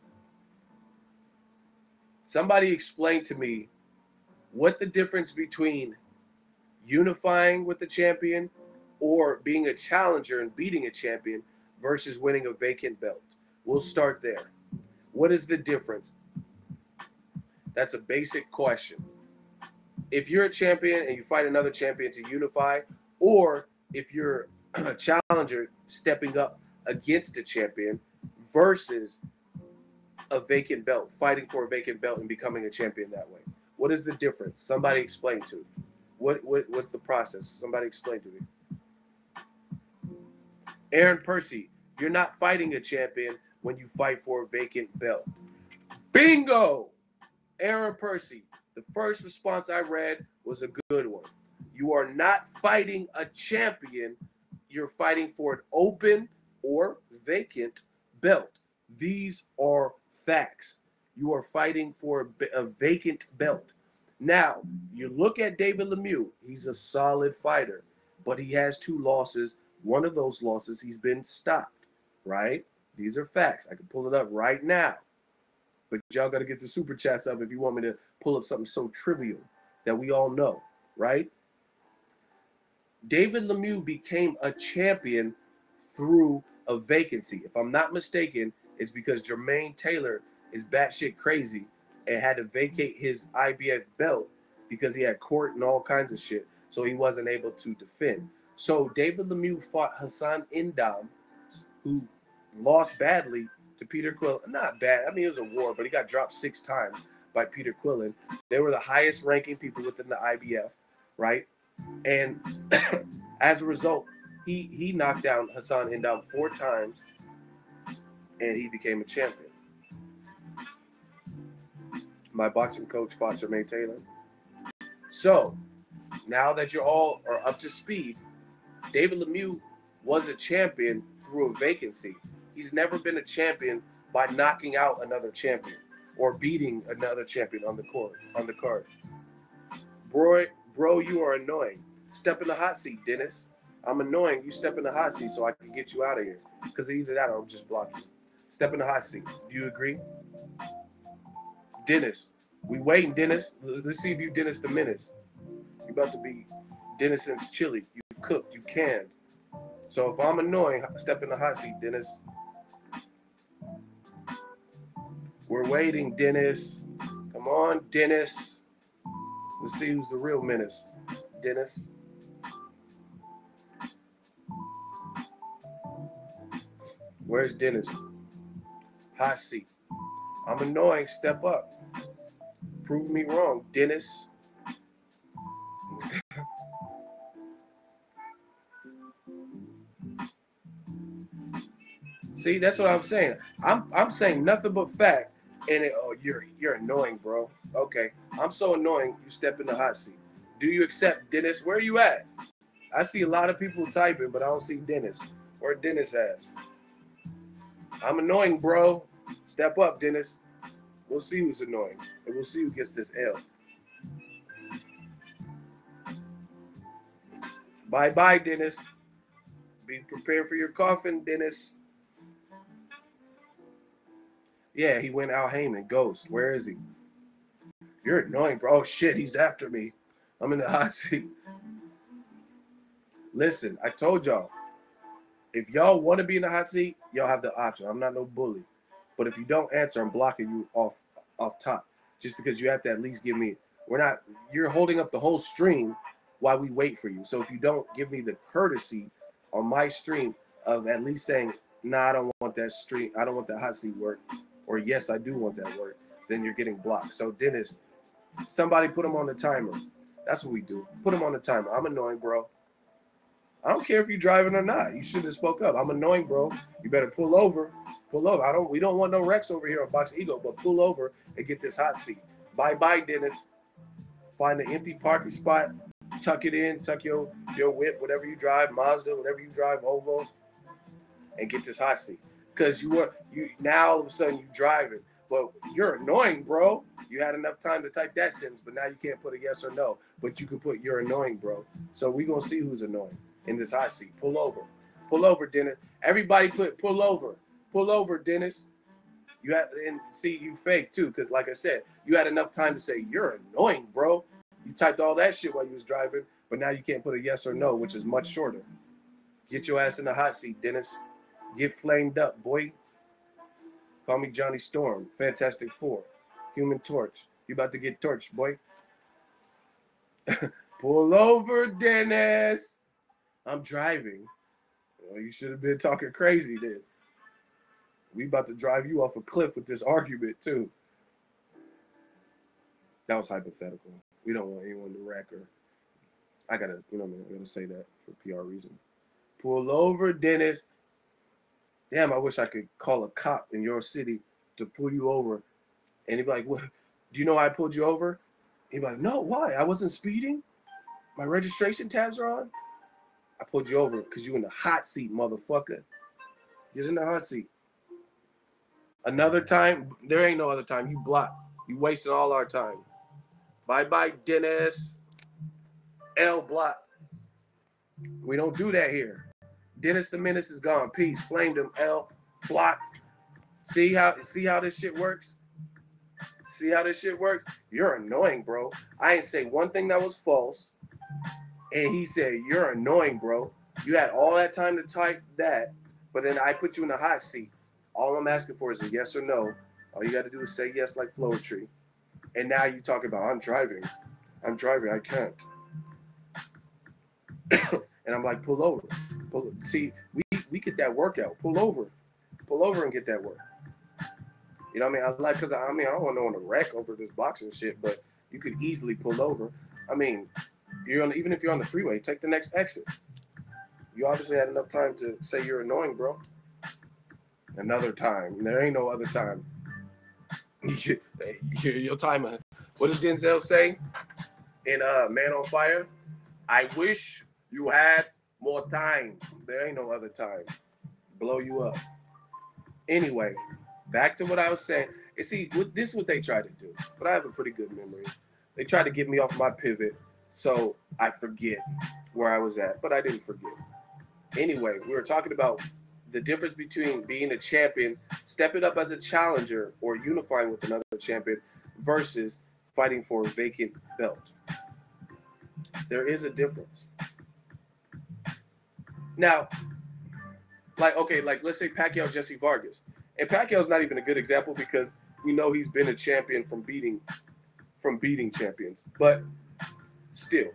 S1: Somebody explain to me what the difference between unifying with the champion or being a challenger and beating a champion versus winning a vacant belt. We'll start there. What is the difference? That's a basic question. If you're a champion and you fight another champion to unify, or if you're a challenger stepping up against a champion versus a vacant belt, fighting for a vacant belt and becoming a champion that way. What is the difference? Somebody explain to me. What's the process? Somebody explain to me. Aaron Percy, you're not fighting a champion when you fight for a vacant belt. Bingo! Aaron Percy, the first response I read was a good one. You are not fighting a champion. You're fighting for an open or vacant belt. These are facts. You are fighting for a vacant belt. Now, you look at David Lemieux. He's a solid fighter, but he has 2 losses. One of those losses, he's been stopped, right? These are facts. I can pull it up right now. But y'all got to get the super chats up if you want me to pull up something so trivial that we all know, right? David Lemieux became a champion through a vacancy. If I'm not mistaken, it's because Jermaine Taylor is batshit crazy and had to vacate his IBF belt because he had court and all kinds of shit, so he wasn't able to defend. So David Lemieux fought Hassan Indam, who lost badly to Peter Quillen. Not bad. I mean, it was a war, but he got dropped 6 times by Peter Quillen. They were the highest ranking people within the IBF, right? And as a result, he knocked down Hassan Indam 4 times, and he became a champion. My boxing coach fought Jermaine Taylor. So, now that you all are up to speed, David Lemieux was a champion through a vacancy. He's never been a champion by knocking out another champion or beating another champion on the card. Bro, you are annoying. Step in the hot seat, Dennis. I'm annoying. You step in the hot seat so I can get you out of here. Because either that or I'll just block you. Step in the hot seat. Do you agree? Dennis. We waiting, Dennis. Let's see if you Dennis the Menace. You about to be Dennis and chili. You cooked. You canned. So if I'm annoying, step in the hot seat, Dennis. We're waiting, Dennis. Come on, Dennis. Let's see who's the real menace. Dennis. Where's Dennis? Hot seat. I'm annoying. Step up. Prove me wrong, Dennis. See, that's what I'm saying. I'm saying nothing but fact. And you're annoying, bro. Okay, I'm so annoying. You step in the hot seat. Do you accept Dennis? Where are you at? I see a lot of people typing, but I don't see Dennis. Where Dennis ass? I'm annoying, bro. Step up, Dennis. We'll see who's annoying, and we'll see who gets this L. Bye, Dennis. Be prepared for your coffin, Dennis. Yeah, he went Al Heyman. Ghost. Where is he? You're annoying, bro. Oh, shit, he's after me. I'm in the hot seat. Listen, I told y'all, if y'all want to be in the hot seat, y'all have the option. I'm not no bully. But if you don't answer, I'm blocking you off top. Just because you have to at least give me, you're holding up the whole stream while we wait for you. So if you don't give me the courtesy on my stream of at least saying, nah, I don't want that stream, I don't want that hot seat work, or yes, I do want that work, then you're getting blocked. So Dennis, somebody put him on the timer. That's what we do. Put him on the timer. I'm annoying, bro. I don't care if you're driving or not. You should have spoke up. I'm annoying, bro. You better pull over. Pull over. We don't want no wrecks over here on Boxingego, but pull over and get this hot seat. Bye, Dennis. Find an empty parking spot. Tuck it in. Tuck your whip, whatever you drive, Mazda, whatever you drive, Volvo, and get this hot seat. Because you now all of a sudden you driving. But you're annoying, bro. You had enough time to type that sentence, but now you can't put a yes or no. But you can put you're annoying, bro. So we're going to see who's annoying in this hot seat. Pull over. Pull over, Dennis. Everybody put pull over. Pull over, Dennis. You had, and see, you fake too, because like I said, you had enough time to say, you're annoying, bro. You typed all that shit while you was driving, but now you can't put a yes or no, which is much shorter. Get your ass in the hot seat, Dennis. Get flamed up, boy. Call me Johnny Storm. Fantastic Four. Human Torch. You about to get torched, boy. Pull over, Dennis. I'm driving. Well, you should have been talking crazy then. We about to drive you off a cliff with this argument, too. That was hypothetical. We don't want anyone to wreck her. I gotta, I gotta say that for PR reason. Pull over, Dennis. Damn, I wish I could call a cop in your city to pull you over. And he'd be like, "What? Do you know why I pulled you over?" He'd be like, "No, why? I wasn't speeding. My registration tabs are on. I pulled you over because you in the hot seat, motherfucker. Get in the hot seat." Another time, there ain't no other time. You blocked. You wasted all our time. Bye-bye, Dennis. L block. We don't do that here. Dennis the Menace is gone. Peace. Flamed him. L block. See how this shit works? See how this shit works? You're annoying, bro. I ain't say one thing that was false. And he said, "You're annoying, bro. You had all that time to type that, but then I put you in the hot seat. All I'm asking for is a yes or no. All you got to do is say yes like Floetry. And now you talk about, I'm driving, I can't." And I'm like, pull over. See, we get that workout. Pull over and get that work. You know what I mean? Because I don't want no one to wreck over this boxing shit, but you could easily pull over. I mean, even if you're on the freeway, take the next exit. You obviously had enough time to say you're annoying, bro. Another time. There ain't no other time. Your time. What did Denzel say in Man on Fire? I wish you had more time. There ain't no other time. Blow you up. Anyway, back to what I was saying. You see, this is what they try to do. But I have a pretty good memory. They tried to get me off my pivot so I forget where I was at. But I didn't forget. Anyway, we were talking about the difference between being a champion, stepping up as a challenger, or unifying with another champion versus fighting for a vacant belt. There is a difference. Now, let's say Pacquiao, Jesse Vargas. And Pacquiao's not even a good example because we know he's been a champion from beating champions. But still,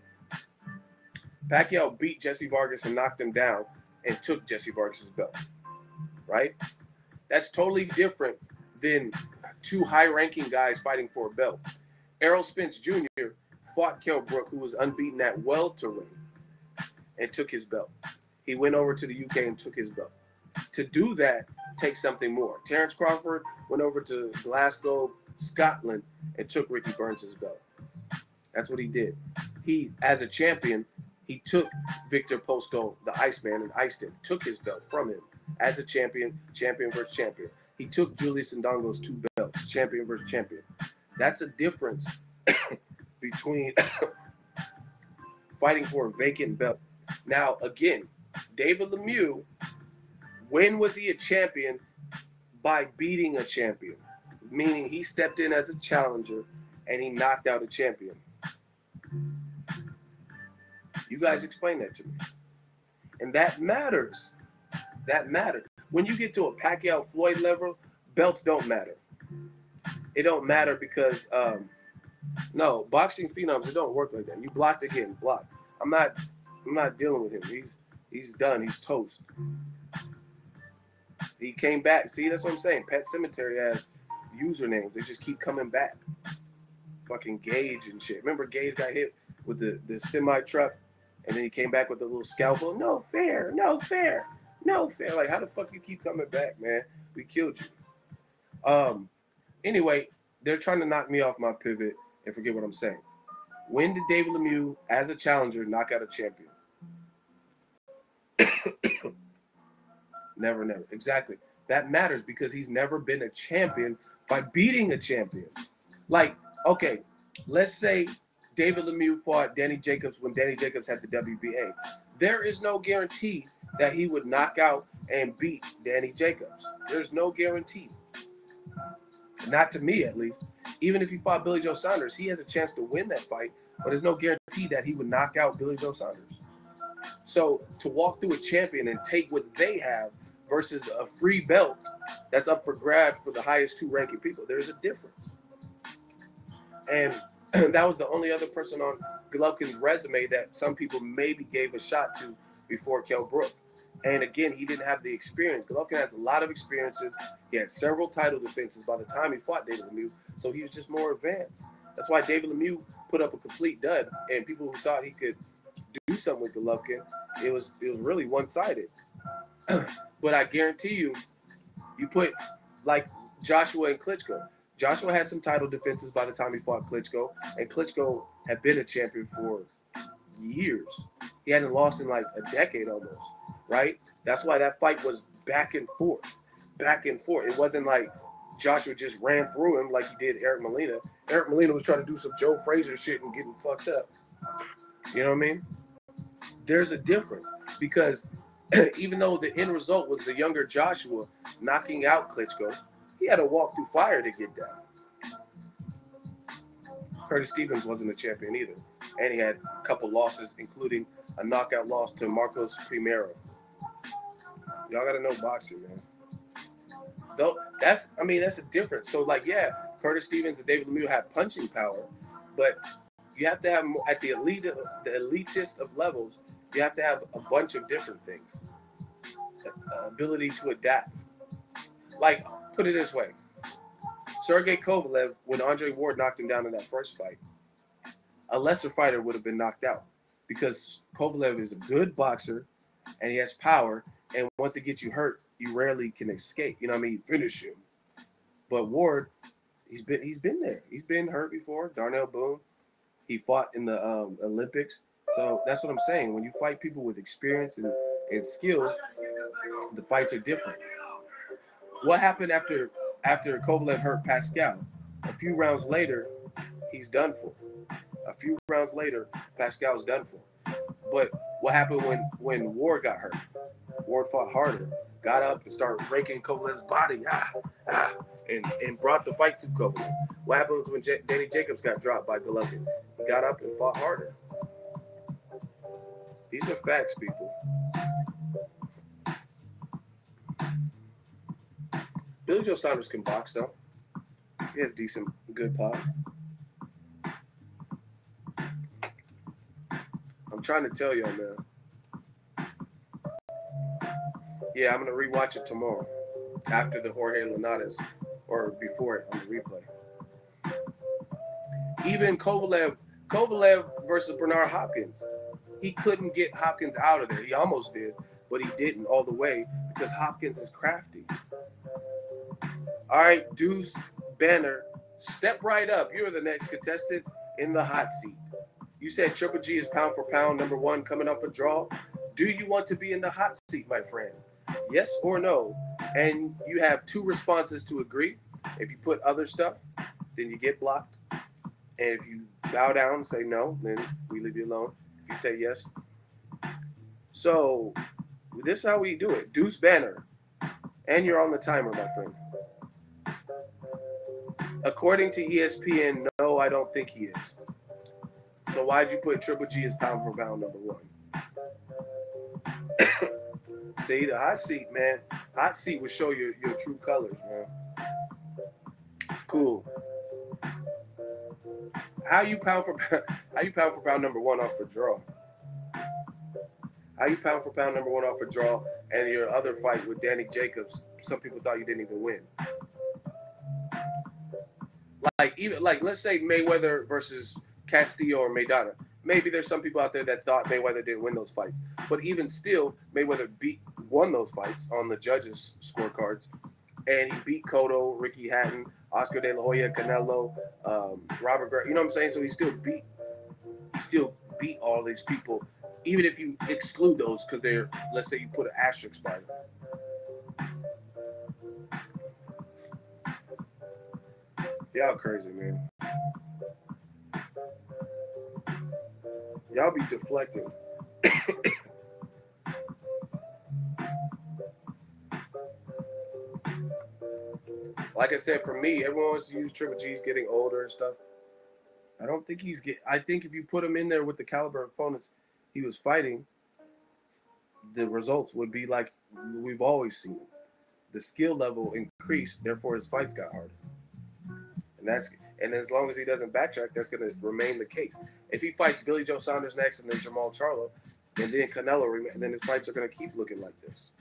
S1: Pacquiao beat Jesse Vargas and knocked him down and took Jesse Vargas' belt, right? That's totally different than two high-ranking guys fighting for a belt. Errol Spence Jr. fought Kell Brook, who was unbeaten at welterweight, and took his belt. He went over to the UK and took his belt. To do that takes something more. Terence Crawford went over to Glasgow, Scotland, and took Ricky Burns' belt. That's what he did. He, as a champion, he took Victor Postol, the Iceman, and iced him, took his belt from him as a champion versus champion. He took Julius Ndongo's 2 belts, champion versus champion. That's a difference between fighting for a vacant belt. Now, again, David Lemieux, when was he a champion? By beating a champion, meaning he stepped in as a challenger and he knocked out a champion. You guys explain that to me. And that matters. That matters. When you get to a Pacquiao-Floyd level, belts don't matter. It don't matter because, no, boxing phenoms, it don't work like that. You blocked again, blocked. I'm not dealing with him. He's done. He's toast. He came back. See, that's what I'm saying. Pet Cemetery has usernames. They just keep coming back. Fucking Gage and shit. Remember Gage got hit with the semi-truck and then he came back with the little scalpel? No fair. Like, how the fuck you keep coming back, man? We killed you. Anyway, they're trying to knock me off my pivot and forget what I'm saying. When did David Lemieux, as a challenger, knock out a champion? Never. Exactly. That matters because he's never been a champion by beating a champion. Like, okay, let's say David Lemieux fought Danny Jacobs when Danny Jacobs had the WBA. There is no guarantee that he would knock out and beat Danny Jacobs. There's no guarantee. Not to me, at least. Even if he fought Billy Joe Saunders, he has a chance to win that fight but there's no guarantee that he would knock out Billy Joe Saunders. So to walk through a champion and take what they have versus a free belt that's up for grabs for the highest two ranking people, there's a difference. And that was the only other person on Golovkin's resume that some people maybe gave a shot to before Kell Brook. And again, he didn't have the experience. Golovkin has a lot of experiences. He had several title defenses by the time he fought David Lemieux, so he was just more advanced. That's why David Lemieux put up a complete dud, and people who thought he could do something with Golovkin, it was really one-sided. But I guarantee you, you put like Joshua and Klitschko. Joshua had some title defenses by the time he fought Klitschko, and Klitschko had been a champion for years. He hadn't lost in like a decade almost, right? That's why that fight was back and forth, back and forth. It wasn't like Joshua just ran through him like he did Eric Molina. Eric Molina was trying to do some Joe Frazier shit and getting fucked up. You know what I mean? There's a difference because even though the end result was the younger Joshua knocking out Klitschko, he had to walk through fire to get down. Curtis Stevens wasn't a champion either. And he had a couple losses, including a knockout loss to Marcos Primero. Y'all gotta know boxing, man. Though that's a difference. So like, yeah, Curtis Stevens and David Lemieux have punching power, but you have to have more, at the elitist of levels, you have to have a bunch of different things. Ability to adapt. Like, put it this way. Sergey Kovalev, when Andre Ward knocked him down in that first fight, a lesser fighter would have been knocked out because Kovalev is a good boxer and he has power. And once it gets you hurt, you rarely can escape. You know what I mean? Finish him. But Ward, he's been there. He's been hurt before. Darnell Boone, he fought in the Olympics. So that's what I'm saying. When you fight people with experience and skills, the fights are different. What happened after Kovalev hurt Pascal? A few rounds later, he's done for. A few rounds later, Pascal's done for. But what happened when Ward got hurt? Ward fought harder, got up and started raking Kovalev's body, and brought the fight to Kovalev. What happens when Danny Jacobs got dropped by Golovkin? He got up and fought harder. These are facts, people. Billy Joe Saunders can box, though. He has decent, good pop. I'm trying to tell y'all, man. Yeah, I'm going to rewatch it tomorrow after the Jorge Linares or before it on the replay. Even Kovalev versus Bernard Hopkins. He couldn't get Hopkins out of there. He almost did, but he didn't all the way because Hopkins is crafty. All right, Deuce Banner, step right up. You're the next contestant in the hot seat. You said Triple G is pound for pound #1 coming off a draw. Do you want to be in the hot seat, my friend? Yes or no? And you have 2 responses to agree. If you put other stuff, then you get blocked. And if you bow down and say no, then we leave you alone. If you say yes. So this is how we do it. Deuce Banner. And you're on the timer, my friend. According to ESPN, no, I don't think he is. So why'd you put Triple G as pound for pound #1? See, the hot seat, man. Hot seat will show your true colors, man. Cool. How you pound for pound #1 off a draw? How you pound for pound #1 off a draw and your other fight with Danny Jacobs, some people thought you didn't even win. Like let's say Mayweather versus Castillo or Maidana. Maybe there's some people out there that thought Mayweather didn't win those fights. But even still, Mayweather won those fights on the judges' scorecards. And he beat Cotto, Ricky Hatton, Oscar De La Hoya, Canelo, Robert Gray. You know what I'm saying? So he still beat all these people, even if you exclude those because they're, let's say you put an asterisk by them. Y'all crazy, man. Y'all be deflecting. Like I said, for me, everyone wants to use Triple G's getting older and stuff. I don't think I think if you put him in there with the caliber of opponents he was fighting, the results would be like we've always seen. The skill level increased, therefore his fights got harder. And that's and as long as he doesn't backtrack, that's going to remain the case. If he fights Billy Joe Saunders next, and then Jamal Charlo, and then Canelo, then his fights are going to keep looking like this,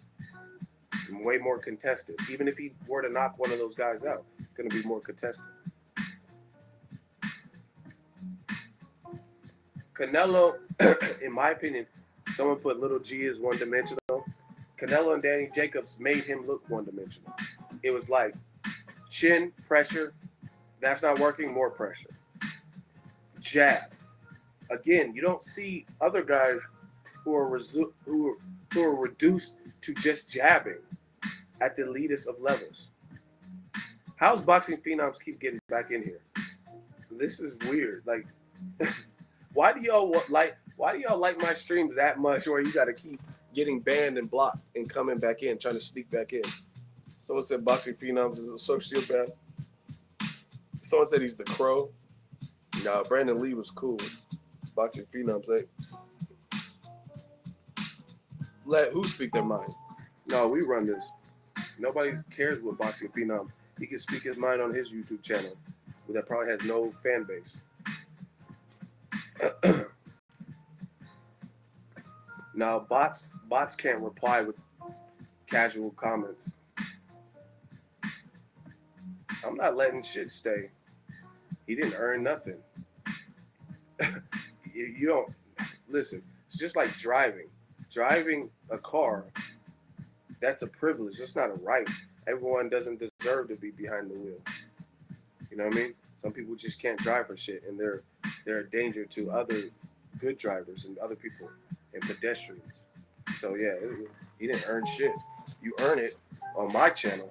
S1: and way more contested. Even if he were to knock one of those guys out, it's going to be more contested. Canelo, in my opinion, someone put Little G as one-dimensional. Canelo and Danny Jacobs made him look one-dimensional. It was like chin, pressure, that's not working, more pressure. Jab. Again, you don't see other guys who are reduced to just jabbing at the elitist of levels. How's boxing phenoms keep getting back in here? This is weird. Like, why do y'all like my streams that much, where you got to keep getting banned and blocked and coming back in, trying to sneak back in? Someone said boxing phenoms is a sociopath. Someone said he's the Crow. Nah, Brandon Lee was cool. Boxing phenoms, let who speak their mind? No, we run this. Nobody cares what boxing phenom. He can speak his mind on his YouTube channel, but that probably has no fan base. Now, bots can't reply with casual comments. I'm not letting shit stay. He didn't earn nothing. You don't listen. It's just like driving. Driving a car, that's a privilege. It's not a right. Everyone doesn't deserve to be behind the wheel. You know what I mean? Some people just can't drive for shit, and they're a danger to other good drivers and other people and pedestrians. So yeah, he didn't earn shit. You earn it on my channel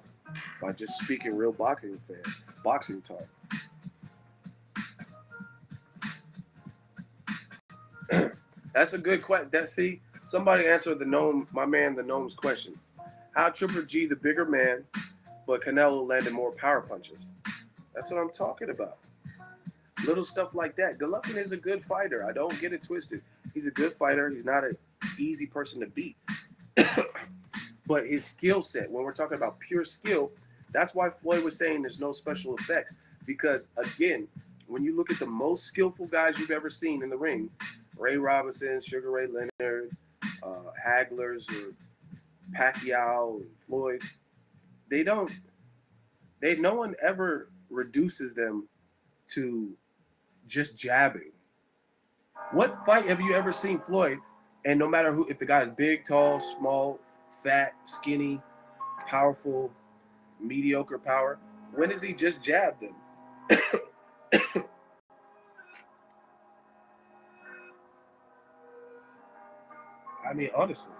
S1: by just speaking real boxing talk. That's a good question. See, somebody answered the gnome's question. How Triple G the bigger man, but Canelo landed more power punches? That's what I'm talking about. Little stuff like that. Golovkin is a good fighter. I don't get it twisted. He's a good fighter. He's not an easy person to beat. But his skill set, when we're talking about pure skill, that's why Floyd was saying there's no special effects. Because, again, when you look at the most skillful guys you've ever seen in the ring, Ray Robinson, Sugar Ray Leonard, Hagglers, or Pacquiao, and Floyd, no one ever reduces them to just jabbing. What fight have you ever seen Floyd, and no matter who, if the guy is big, tall, small, fat, skinny, powerful, mediocre power, when does he just jab them? I mean, honestly.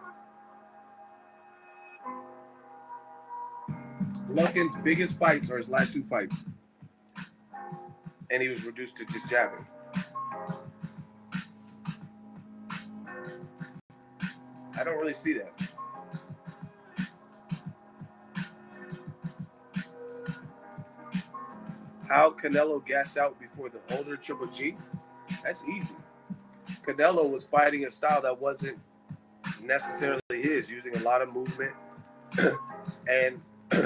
S1: Golovkin's biggest fights are his last two fights. And he was reduced to just jabbing. I don't really see that. How Canelo gassed out before the older Triple G? That's easy. Canelo was fighting a style that wasn't necessarily his, using a lot of movement. And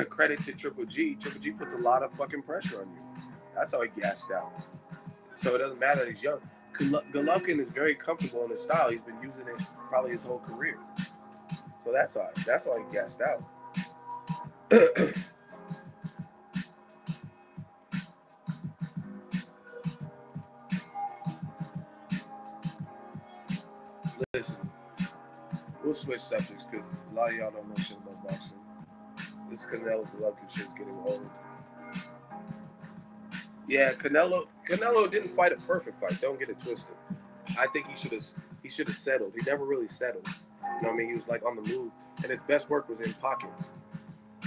S1: credit to Triple G. Triple G puts a lot of fucking pressure on you. That's how he gassed out. So it doesn't matter that he's young. Golovkin is very comfortable in his style. He's been using it probably his whole career. So that's why he gassed out. Listen, we'll switch subjects because a lot of y'all don't know shit about boxing. This Canelo Golovkin shit's getting old. Yeah, Canelo didn't fight a perfect fight. Don't get it twisted. I think he should have settled. He never really settled. You know what I mean? He was like on the move, and his best work was in pocket.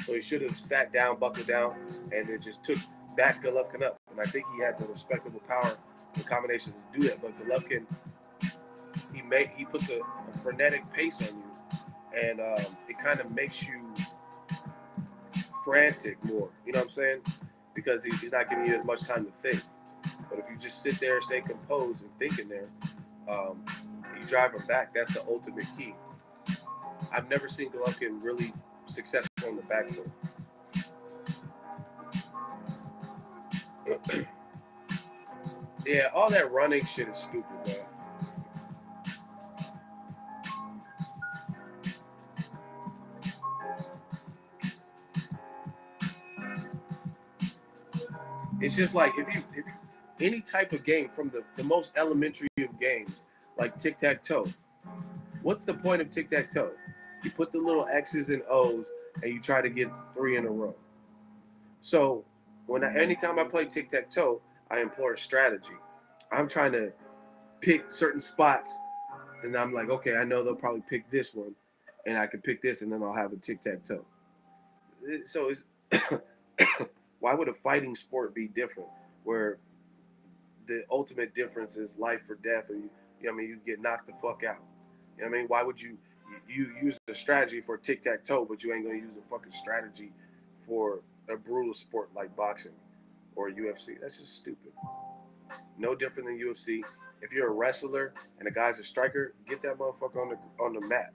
S1: So he should have sat down, buckled down, and then just took back Golovkin up. And I think he had the respectable power and combinations to do that. But Golovkin, he puts a frenetic pace on you, and it kind of makes you frantic more. You know what I'm saying? Because he's not giving you as much time to think. But if you just sit there, stay composed, and think in there. You drive him back. That's the ultimate key. I've never seen Golovkin really successful on the back foot. Yeah, all that running shit is stupid, man. It's just like if you any type of game from the most elementary of games, like tic-tac-toe. What's the point of tic-tac-toe? You put the little X's and O's and you try to get 3 in a row. So anytime I play tic-tac-toe, I employ strategy. I'm trying to pick certain spots, and I'm like, okay, I know they'll probably pick this one, and I can pick this, and then I'll have a tic-tac-toe. So it's why would a fighting sport be different, where the ultimate difference is life or death, or you get knocked the fuck out? You know what I mean? Why would you use a strategy for tic-tac-toe, but you ain't gonna use a fucking strategy for a brutal sport like boxing or UFC? That's just stupid. No different than UFC. If you're a wrestler and a guy's a striker, get that motherfucker on the mat.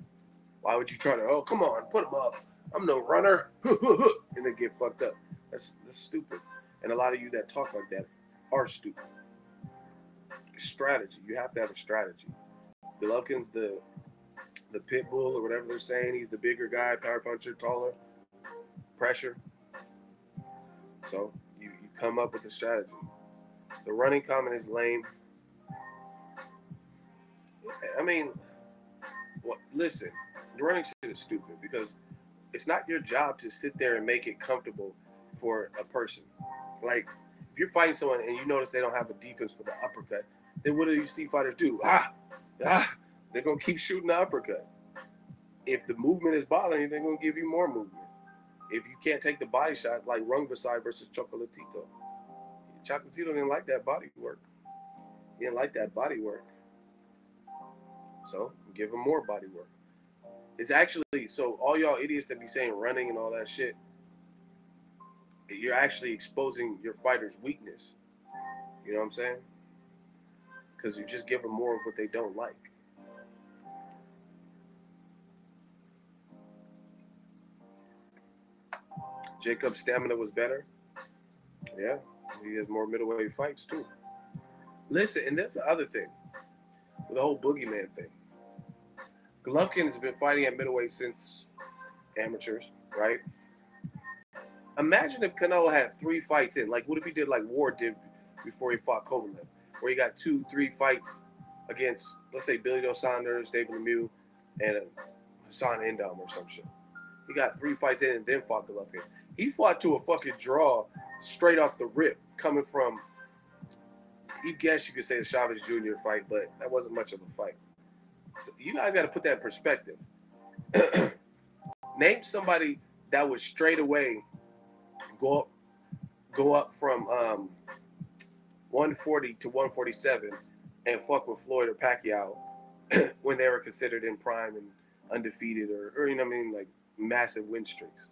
S1: Why would you try to? Oh, come on, put him up. I'm no runner, and then get fucked up. That's stupid. And a lot of you that talk like that are stupid. Strategy. You have to have a strategy. Golovkin's the pit bull or whatever they're saying. He's the bigger guy, power puncher, taller, pressure. So you come up with a strategy. The running comment is lame. I mean, listen, the running shit is stupid because it's not your job to sit there and make it comfortable for a person. Like, if you're fighting someone and you notice they don't have a defense for the uppercut, then what do you see fighters do? They're going to keep shooting the uppercut. If the movement is bothering you, they're going to give you more movement. If you can't take the body shot, like Rungvisai versus Chocolatito. Chocolatito didn't like that body work. He didn't like that body work. So give him more body work. It's actually, so all y'all idiots that be saying running and all that shit, you're actually exposing your fighter's weakness. You know what I'm saying? Because you just give them more of what they don't like. Jacob's stamina was better. Yeah, he has more middleweight fights too. Listen, and that's the other thing with the whole boogeyman thing. Golovkin has been fighting at middleweight since amateurs, right? Imagine if Canelo had 3 fights in. Like, what if he did like Ward did before he fought Kovalev, where he got 2-3 fights against, let's say, Billy Joe Saunders, David Lemieux, and Hassan Endom or some shit. He got 3 fights in and then fought Golovkin. He fought to a fucking draw straight off the rip, coming from, you guess you could say the Chavez Jr. fight, but that wasn't much of a fight. So you guys got to put that in perspective. Name somebody that would straight away go up from 140 to 147 and fuck with Floyd or Pacquiao when they were considered in prime and undefeated or you know what I mean, like massive win streaks.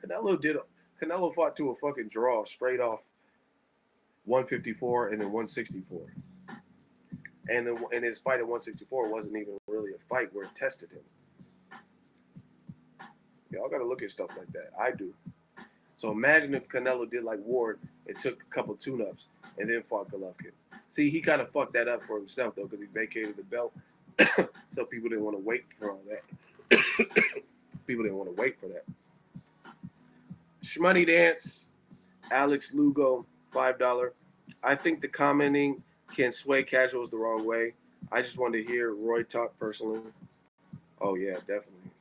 S1: Canelo fought to a fucking draw straight off 154 and then 164. And his fight at 164 wasn't even really a fight where it tested him. Y'all got to look at stuff like that. I do. So imagine if Canelo did like Ward and took a couple tune-ups and then fought Golovkin. See, he kind of fucked that up for himself, though, because he vacated the belt. So people didn't want to wait for all that. People didn't want to wait for that. Shmoney Dance, Alex Lugo, $5. I think the commenting can sway casuals the wrong way. I just wanted to hear Roy talk personally. Oh, yeah, definitely.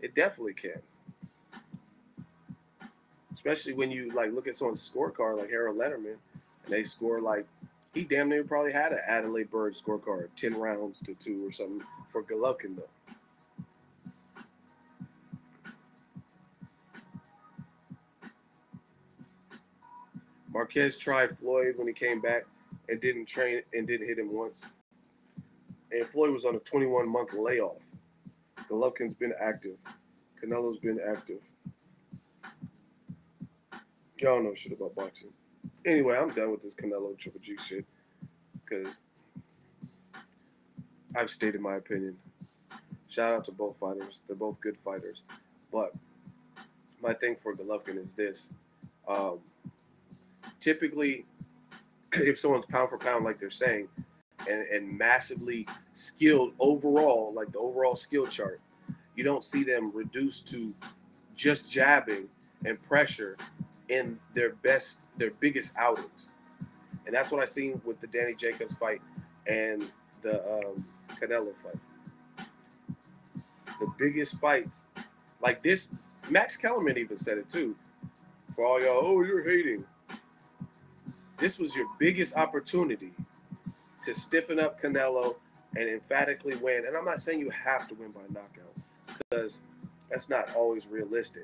S1: It definitely can. Especially when you like look at someone's scorecard like Harold Letterman, and they score like, he damn near probably had an Adelaide Bird scorecard, 10 rounds to 2 or something for Golovkin, though. Marquez tried Floyd when he came back and didn't train and didn't hit him once. And Floyd was on a 21-month layoff. Golovkin's been active. Canelo's been active. Y'all know shit about boxing. Anyway, I'm done with this Canelo Triple G shit because I've stated my opinion. Shout out to both fighters. They're both good fighters. But my thing for Golovkin is this. Um, Typically, if someone's pound for pound, like they're saying, and massively skilled overall, like the overall skill chart, you don't see them reduced to just jabbing and pressure in their biggest outings. And that's what I seen with the Danny Jacobs fight and the Canelo fight. The biggest fights, like this, Max Kellerman even said it too. For all y'all, oh, you're hating. This was your biggest opportunity to stiffen up Canelo and emphatically win. And I'm not saying you have to win by knockout because that's not always realistic.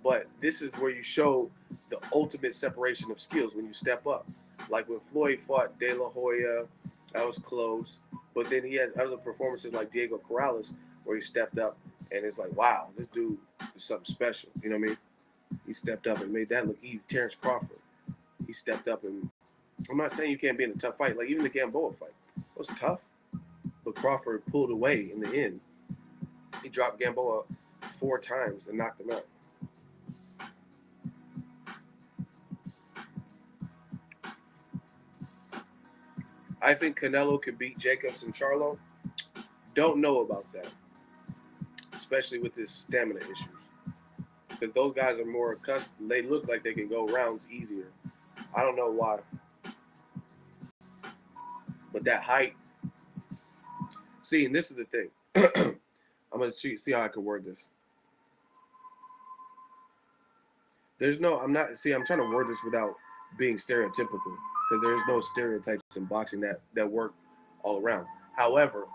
S1: But this is where you show the ultimate separation of skills when you step up. Like when Floyd fought De La Hoya, that was close. But then he has other performances like Diego Corrales where he stepped up and it's like, wow, this dude is something special. You know what I mean? He stepped up and made that look easy. Terrence Crawford, he stepped up and I'm not saying you can't be in a tough fight. Like even the Gamboa fight was tough, but Crawford pulled away in the end. He dropped Gamboa 4 times and knocked him out. I think Canelo could beat Jacobs and Charlo. Don't know about that, especially with his stamina issues. Because those guys are more accustomed. They look like they can go rounds easier. I don't know why. But that height. See, and this is the thing. I'm going to see how I can word this. I'm trying to word this without being stereotypical. Because there's no stereotypes in boxing that work all around. However,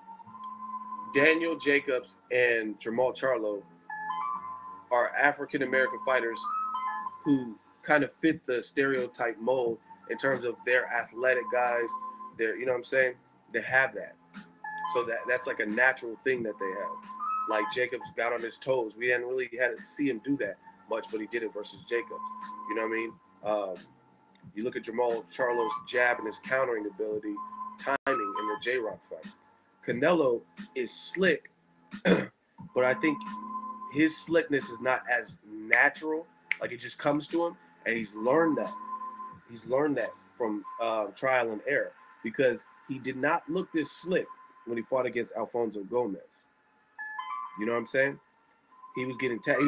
S1: Daniel Jacobs and Jermall Charlo are African American fighters who kind of fit the stereotype mold in terms of their athletic guys. You know what I'm saying? They have that. So that's like a natural thing that they have. Like Jacobs got on his toes. We hadn't really had to see him do that much, but he did it versus Jacobs. You know what I mean? You look at Jermall Charlo's jab and his countering ability, timing in the J-Rock fight. Canelo is slick, but I think his slickness is not as natural. Like it just comes to him, and he's learned that. He's learned that from trial and error because he did not look this slick when he fought against Alfonso Gomez. You know what I'm saying? He was getting he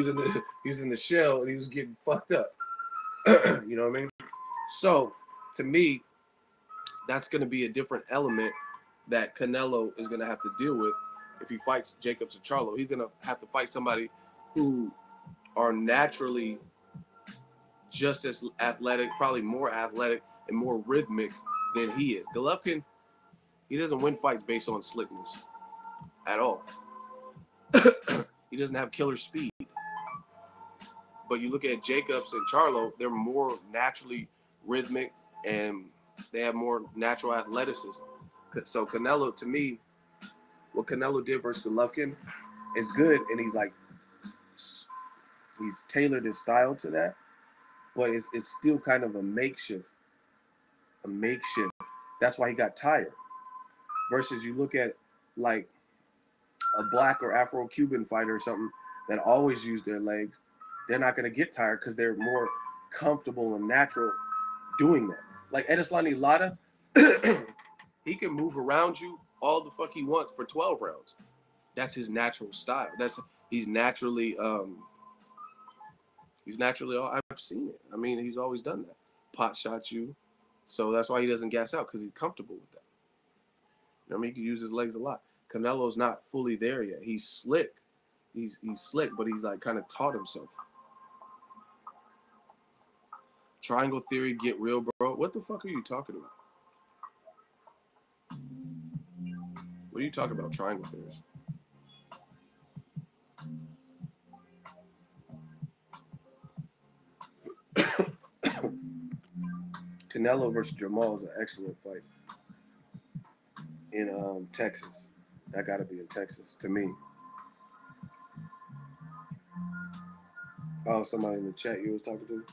S1: was in the shell and he was getting fucked up. You know what I mean? So to me, that's going to be a different element that Canelo is going to have to deal with if he fights Jacobs or Charlo. He's going to have to fight somebody who are naturally just as athletic, probably more athletic and more rhythmic than he is. Golovkin, he doesn't win fights based on slickness at all. He doesn't have killer speed. But you look at Jacobs and Charlo, they're more naturally rhythmic and they have more natural athleticism. So Canelo, to me, what Canelo did versus Golovkin is good, and he's tailored his style to that, but it's still kind of a makeshift. A makeshift. That's why he got tired. Versus you look at like a black or Afro-Cuban fighter or something that always use their legs, they're not going to get tired because they're more comfortable and natural doing that. Like Edeslani Lara, he can move around you all the fuck he wants for 12 rounds. That's his natural style. He's naturally I've seen it. I mean, he's always done that. Pot shot you. So that's why he doesn't gas out because he's comfortable with that. You know what I mean? He can use his legs a lot. Canelo's not fully there yet. He's slick. He's slick, but he's like kind of taught himself. Triangle theory, get real, bro. What the fuck are you talking about? What are you talking about, triangle theories? Canelo versus Jamal is an excellent fight in Texas. That got to be in Texas to me. Oh, somebody in the chat you was talking to?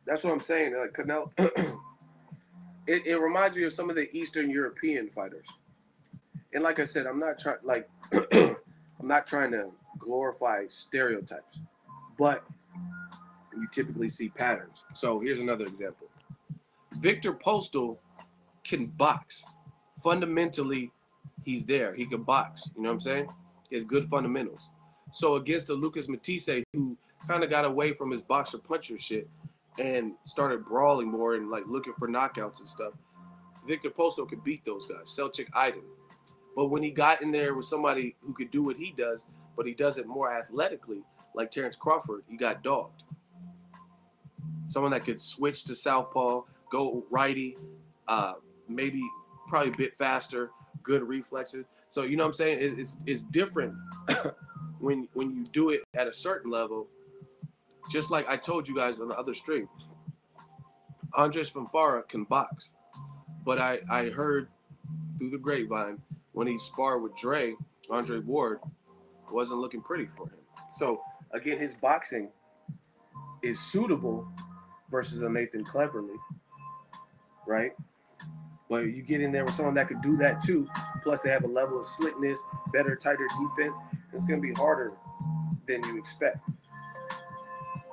S1: That's what I'm saying. Like Canelo, it reminds me of some of the Eastern European fighters. And like I said, I'm not trying like I'm not trying to glorify stereotypes, but you typically see patterns. So here's another example. Victor Postal can box. Fundamentally, he's there. He can box. You know what I'm saying? He has good fundamentals. So against a Lucas Matisse who kind of got away from his boxer puncher shit and started brawling more and like looking for knockouts and stuff, Victor Postal could beat those guys. Selçuk Aydin. But when he got in there with somebody who could do what he does, but he does it more athletically, like Terrence Crawford, he got dogged. Someone that could switch to southpaw, go righty, maybe probably a bit faster, good reflexes. So you know what I'm saying? It's different when you do it at a certain level. Just like I told you guys on the other stream, Andres Fanfara can box, but I heard through the grapevine when he sparred with Andre Ward, wasn't looking pretty for him. So again, his boxing is suitable versus a Nathan Cleverly, right? But you get in there with someone that could do that too. Plus, they have a level of slickness, better, tighter defense. It's going to be harder than you expect.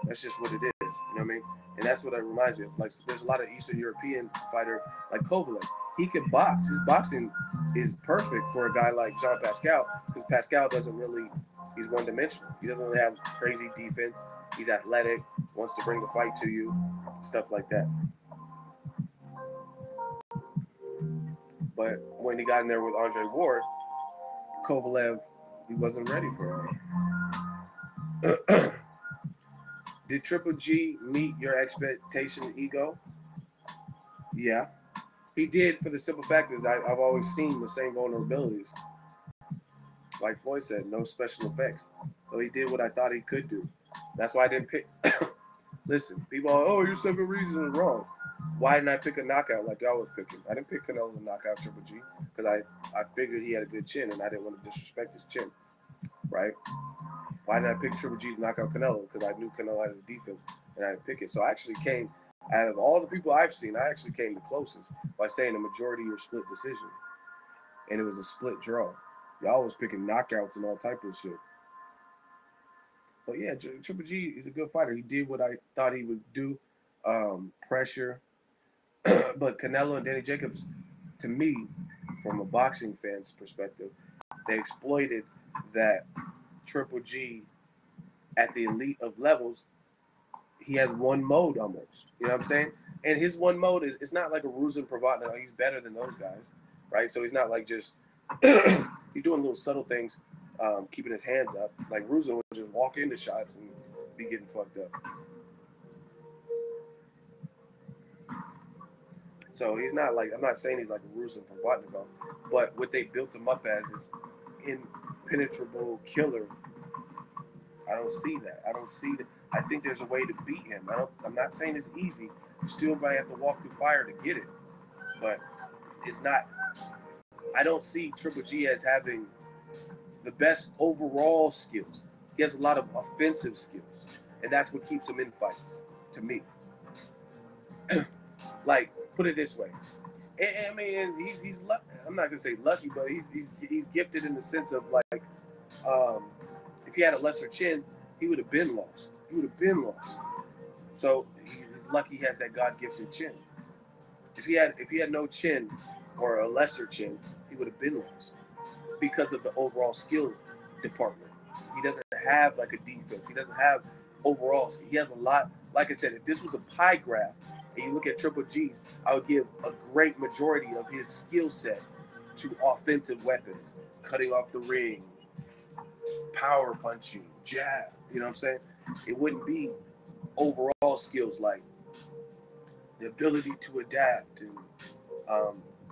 S1: That's just what it is. You know what I mean? And that's what it reminds me of. Like, there's a lot of Eastern European fighter like Kovalev. He can box. His boxing is perfect for a guy like Jean Pascal because Pascal doesn't really. He's one-dimensional. He doesn't really have crazy defense. He's athletic, wants to bring the fight to you, stuff like that. But when he got in there with Andre Ward, Kovalev, he wasn't ready for him. Did Triple G meet your expectation, Ego? Yeah. He did for the simple fact is I've always seen the same vulnerabilities. Like Floyd said, no special effects. So he did what I thought he could do. That's why I didn't pick. Listen, people are, oh, your 7 reasons wrong. Why didn't I pick a knockout like y'all was picking? I didn't pick Canelo to knock out Triple G because I figured he had a good chin and I didn't want to disrespect his chin, right? Why did I pick Triple G to knock out Canelo? Because I knew Canelo had his defense and I didn't pick it. So I actually came, out of all the people I've seen, I actually came the closest by saying a majority or split decision. And it was a split draw. Y'all was picking knockouts and all type of shit. But yeah, Triple G is a good fighter. He did what I thought he would do, pressure. But Canelo and Danny Jacobs, to me, from a boxing fan's perspective, they exploited that Triple G at the elite of levels. He has one mode almost. You know what I'm saying? And his one mode is it's not like a Ruzin Pravotna. He's better than those guys, right? So he's not like just he's doing little subtle things, keeping his hands up. Like Ruzin would just walk into shots and be getting fucked up. So he's not like I'm not saying he's like a Ruzin Pravotnikov, but what they built him up as is impenetrable killer. I don't see that. I don't see that. I think there's a way to beat him. I'm not saying it's easy. You still might have to walk through fire to get it, but it's not. I don't see Triple G as having the best overall skills. He has a lot of offensive skills, and that's what keeps him in fights. To me, like put it this way. I mean, he's I'm not gonna say lucky, but he's gifted in the sense of like, if he had a lesser chin, he would have been lost. He would have been lost. So he's lucky he has that God-gifted chin. If he had no chin or a lesser chin, he would have been lost because of the overall skill department. He doesn't have like a defense. He doesn't have overall. He has a lot. Like I said, if this was a pie graph and you look at Triple G's, I would give a great majority of his skill set to offensive weapons, cutting off the ring, power punching, jab. You know what I'm saying? It wouldn't be overall skills like the ability to adapt and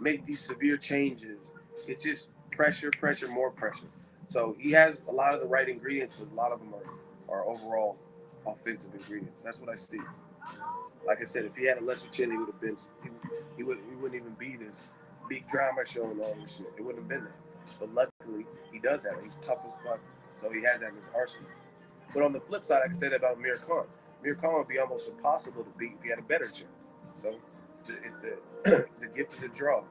S1: make these severe changes. It's just pressure, more pressure. So he has a lot of the right ingredients, but a lot of them are overall offensive ingredients. That's what I see. Like I said, if he had a lesser chin, he would have been. He wouldn't even be this big drama show and all this shit. It wouldn't have been that. But luckily, he does have it. He's tough as fuck, so he has that in his arsenal. But on the flip side, I can say that about Amir Khan. Amir Khan would be almost impossible to beat if he had a better chin. So it's the the gift of the draw.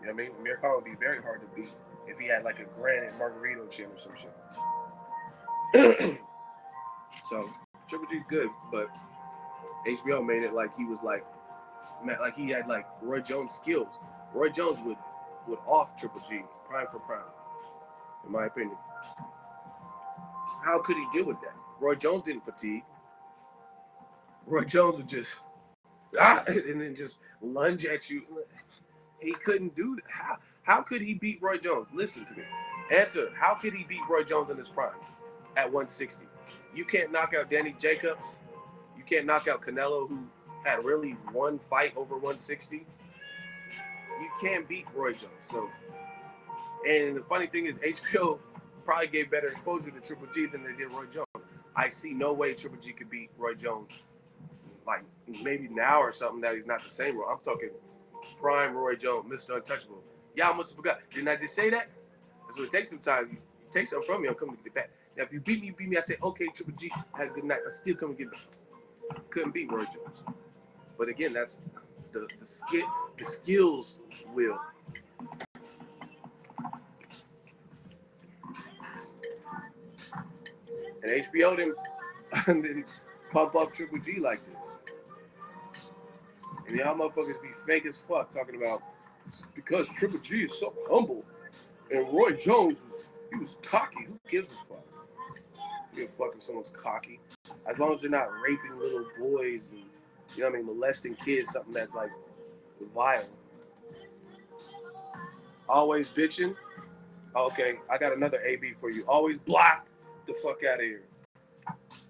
S1: You know what I mean? Amir Khan would be very hard to beat if he had like a granite Margarito chin or some shit. So Triple G's good, but HBO made it like he was like he had like Roy Jones skills. Roy Jones would off Triple G prime for prime, in my opinion. How could he deal with that? Roy Jones didn't fatigue. Roy Jones would just and then just lunge at you. He couldn't do that. How could he beat Roy Jones? Listen to me. Answer. How could he beat Roy Jones in his prime at 160? You can't knock out Danny Jacobs. You can't knock out Canelo, who had really one fight over 160. You can't beat Roy Jones. So, and the funny thing is, HBO probably gave better exposure to Triple G than they did Roy Jones. I see no way Triple G could beat Roy Jones. Like maybe now or something that he's not the same. I'm talking prime Roy Jones, Mr. Untouchable. Y'all must have forgot. Didn't I just say that? That's what it takes sometimes. You take something from me, I'm coming to get it back. Now, if you beat me, I say, okay, Triple G, had a good night. I still come and get it back. Couldn't beat Roy Jones. But again, that's the skills will. And HBO didn't pump up Triple G like this. And y'all motherfuckers be fake as fuck talking about because Triple G is so humble and Roy Jones was cocky. Who gives a fuck? You give a fuck if someone's cocky. As long as they're not raping little boys and, you know what I mean, molesting kids, something that's like vile. Always bitching. Okay, I got another AB for you. Always block the fuck out of here.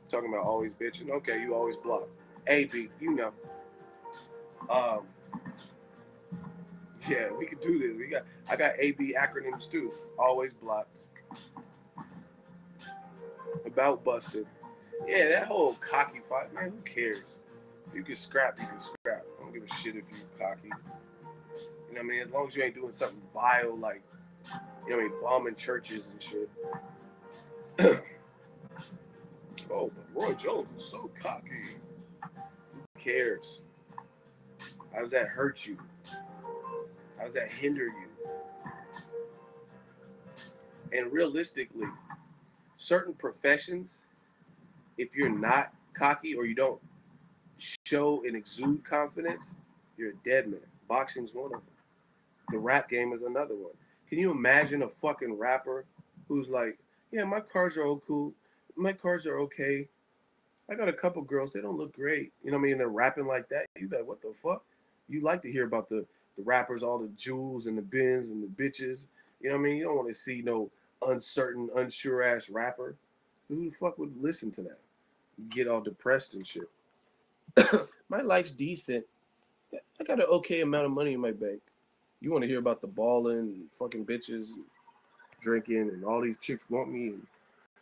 S1: Talking about always bitching. Okay, you always block. AB, you know. Yeah, we could do this. I got AB acronyms too. Always blocked. About busted. Yeah, that whole cocky fight, man, who cares? You can scrap, I don't give a shit if you cocky. You know what I mean? As long as you ain't doing something vile like, you know what I mean, bombing churches and shit. Oh, but Roy Jones is so cocky. Who cares? How does that hurt you? How does that hinder you? And realistically, certain professions, if you're not cocky or you don't show and exude confidence, you're a dead man. Boxing's one of them. The rap game is another one. Can you imagine a fucking rapper who's like, yeah, my cars are all cool. My cars are okay. I got a couple girls. They don't look great. You know what I mean? They're rapping like that. You like, what the fuck? You like to hear about the rappers, all the jewels and the bins and the bitches. You know what I mean? You don't want to see no uncertain, unsure ass rapper. Who the fuck would listen to that? Get all depressed and shit. My life's decent. I got an okay amount of money in my bank. You want to hear about the balling and fucking bitches and drinking and all these chicks want me and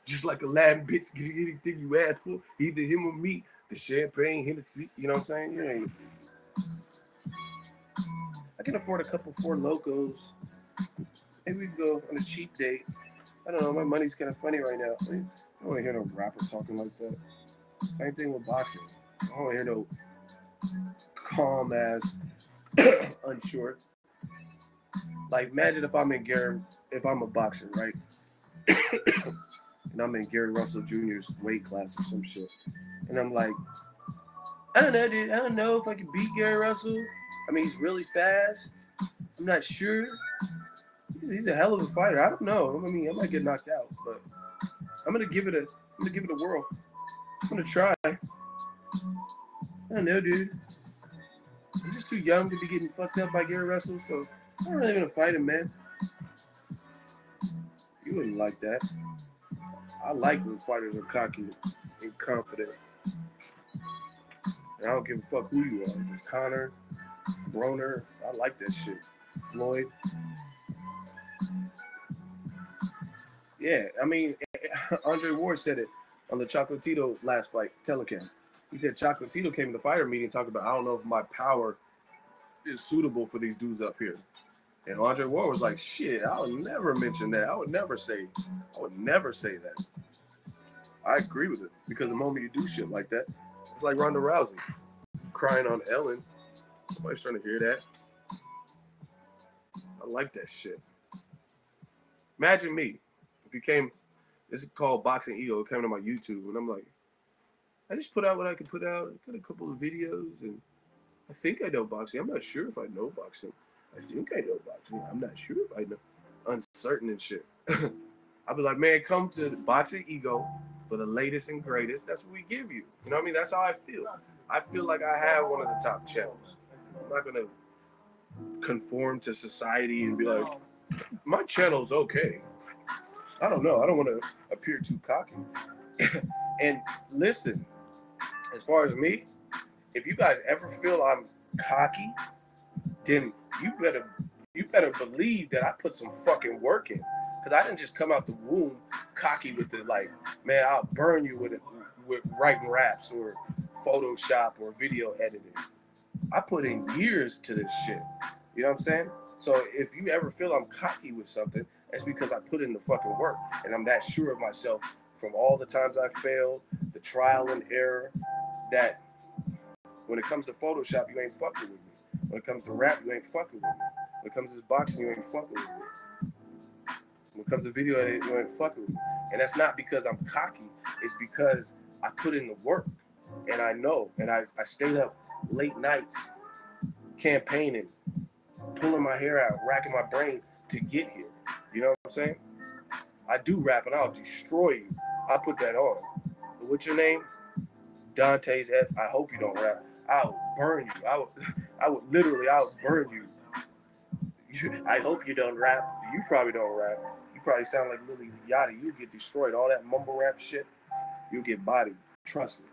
S1: just like a Latin bitch get anything you ask for, either him or me. The champagne, Hennessy, you know what I'm saying? You ain't. I can afford a couple Four Locos. Maybe we can go on a cheap date. I don't know. My money's kind of funny right now. I don't want to hear no rapper talking like that. Same thing with boxing. I don't want to hear no calm ass, unsure. Like, imagine if I'm a boxer, right? And I'm in Gary Russell Jr.'s weight class or some shit. And I'm like, I don't know, dude. I don't know if I can beat Gary Russell. I mean, he's really fast. I'm not sure. He's a hell of a fighter. I don't know. I mean, I might get knocked out, but I'm gonna give it a whirl. I'm gonna try. I don't know, dude. I'm just too young to be getting fucked up by Gary Russell, so I'm not really gonna fight him, man. You wouldn't like that. I like when fighters are cocky and confident. And I don't give a fuck who you are. If it's Conor, Broner, I like that shit. Floyd. Yeah, I mean, Andre Ward said it on the Chocolatito last fight telecast. He said Chocolatito came to the fighter meeting and talked about, I don't know if my power is suitable for these dudes up here. And Andre Ward was like, shit, I would never mention that. I would never say that. I agree with it. Because the moment you do shit like that, It's like Ronda Rousey crying on Ellen. Nobody's trying to hear that. I like that shit. Imagine me if you came. This is called Boxingego. It came to my YouTube, and I'm like, I just put out what I could put out. Got a couple of videos, and I think I know boxing. I'm not sure if I know boxing. I think I know boxing. I'm not sure if I know. Uncertain and shit. I'll be like, man, come to the Boxingego for the latest and greatest. That's what we give you. You know what I mean? That's how I feel. I feel like I have one of the top channels. I'm not gonna conform to society and be like, my channel's okay. I don't know. I don't want to appear too cocky. And listen, as far as me, if you guys ever feel I'm cocky, then you better believe that I put some fucking work in. Cause I didn't just come out the womb cocky with the like, man, I'll burn you with writing raps or Photoshop or video editing. I put in years to this shit. You know what I'm saying? So if you ever feel I'm cocky with something, it's because I put in the fucking work and I'm that sure of myself from all the times I failed, the trial and error, that when it comes to Photoshop, you ain't fucking with me. When it comes to rap, you ain't fucking with me. When it comes to this boxing, you ain't fucking with me. When it comes to video editing, you ain't fucking with me. And that's not because I'm cocky. It's because I put in the work. And I know. And I stayed up late nights campaigning, pulling my hair out, racking my brain to get here. You know what I'm saying? I do rap and I'll destroy you. I'll put that on. What's your name? Dante's S. I hope you don't rap. I'll burn you. I'll burn you. I hope you don't rap. You probably don't rap. You probably sound like Lil Yachty. You get destroyed. All that mumble rap shit, you'll get bodied. Trust me.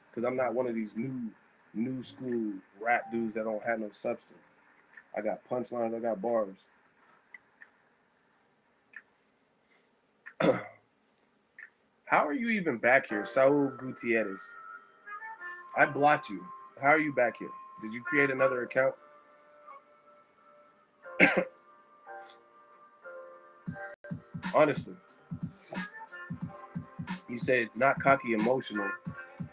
S1: Because I'm not one of these new school rap dudes that don't have no substance. I got punchlines. I got bars. How are you even back here, Saul Gutierrez? I blocked you. How are you back here? Did you create another account? Honestly, you said not cocky, emotional,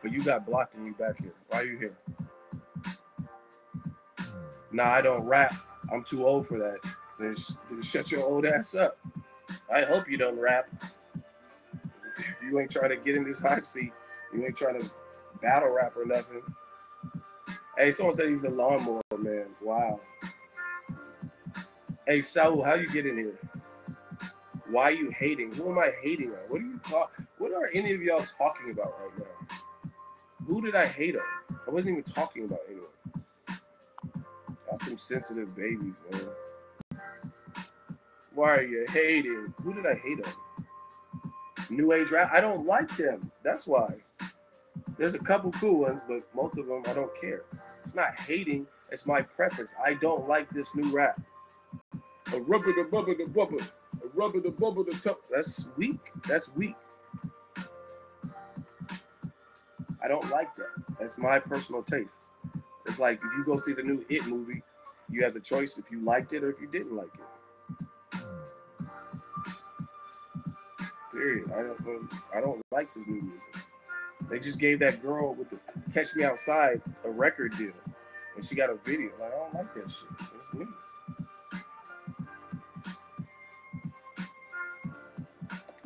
S1: but you got blocked and you back here. Why are you here? Nah, I don't rap. I'm too old for that. Then shut your old ass up. I hope you don't rap. If you ain't trying to get in this hot seat, you ain't trying to battle rap or nothing. Hey, someone said he's the lawnmower man. Wow. Hey, Saul, how you get in here? Why are you hating? Who am I hating on? What are any of y'all talking about right now? Who did I hate on? I wasn't even talking about anyone. Got some sensitive babies, man. Why are you hating? Who did I hate on? New age rap? I don't like them. That's why. There's a couple cool ones, but most of them I don't care. It's not hating. It's my preference. I don't like this new rap. A rubber the bubble the bubble. A rubber the bubble the top. That's weak. That's weak. I don't like that. That's my personal taste. It's like if you go see the new It movie, you have the choice if you liked it or if you didn't like it. Period. I don't like this new music. They just gave that girl with the Catch Me Outside a record deal, and she got a video. Like, I don't like that shit. It's me.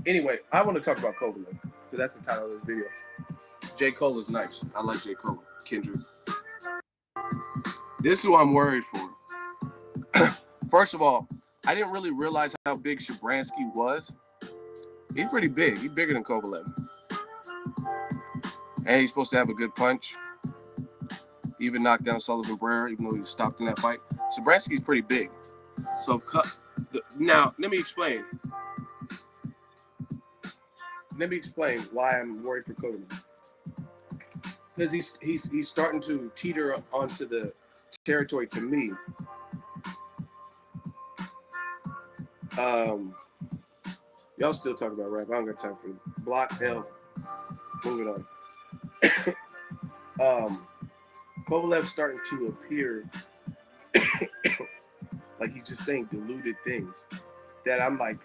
S1: Anyway, I want to talk about Kovalev because that's the title of this video. J. Cole is nice. I like J. Cole. Kendrick. This is who I'm worried for. First of all, I didn't really realize how big Shabransky was. He's pretty big. He's bigger than Kovalev. And he's supposed to have a good punch. He even knocked down Sullivan Brer, even though he was stopped in that fight. Shabransky's pretty big. So now, let me explain. Let me explain why I'm worried for Kovalev. Because he's starting to teeter onto the territory to me. Y'all still talking about rap. I don't got time for it. Block L. Moving on. Kovalev's starting to appear like he's just saying deluded things that I'm like,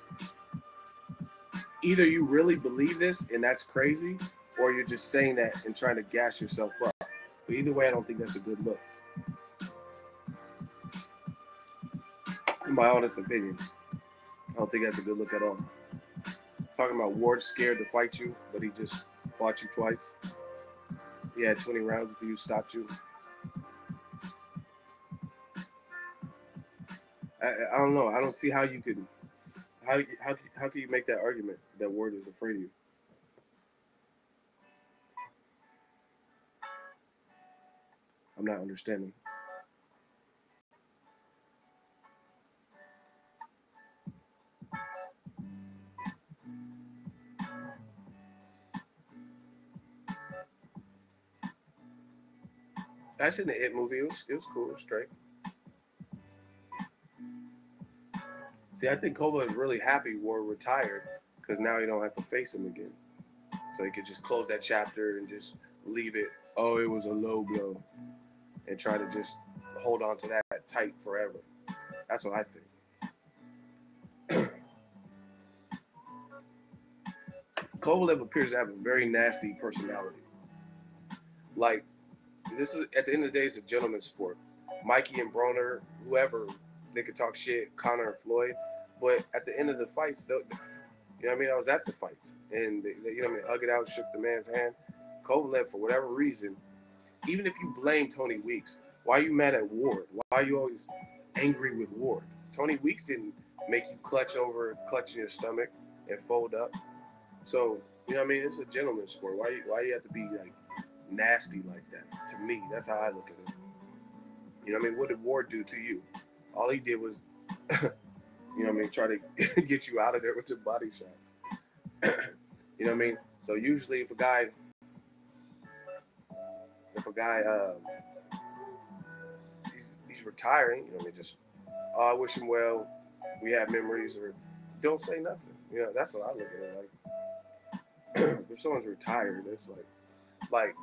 S1: either you really believe this and that's crazy, or you're just saying that and trying to gas yourself up. But either way, I don't think that's a good look. In my honest opinion, I don't think that's a good look at all. Talking about Ward scared to fight you, but he just fought you twice. He had 20 rounds with you, stopped you. I don't know. I don't see how you could. How can you make that argument that Ward is afraid of you? I'm not understanding. I seen the It movie. It was cool. It was straight. See, I think Kovalev is really happy Ward retired because now he don't have to face him again. So he could just close that chapter and just leave it. Oh, it was a low blow, and try to just hold on to that tight forever. That's what I think. Kovalev appears to have a very nasty personality. Like, this is at the end of the day, it's a gentleman's sport. Mikey and Broner, whoever, they could talk shit, Connor and Floyd, but at the end of the fights, you know what I mean? I was at the fights, and they you know what I mean, hug it out, shook the man's hand. Kovalev, for whatever reason, even if you blame Tony Weeks, why are you mad at Ward? Why are you always angry with Ward? Tony Weeks didn't make you clutch in your stomach and fold up. So, you know what I mean? It's a gentleman's sport. Why you have to be like nasty like that? To me, that's how I look at it. You know what I mean? What did Ward do to you? All he did was, you know what I mean, try to get you out of there with your body shots. You know what I mean? So usually if a guy he's retiring, you know what I mean, just, oh, I wish him well, we have memories, or don't say nothing. You know, that's what I look at it like. If someone's retired, it's like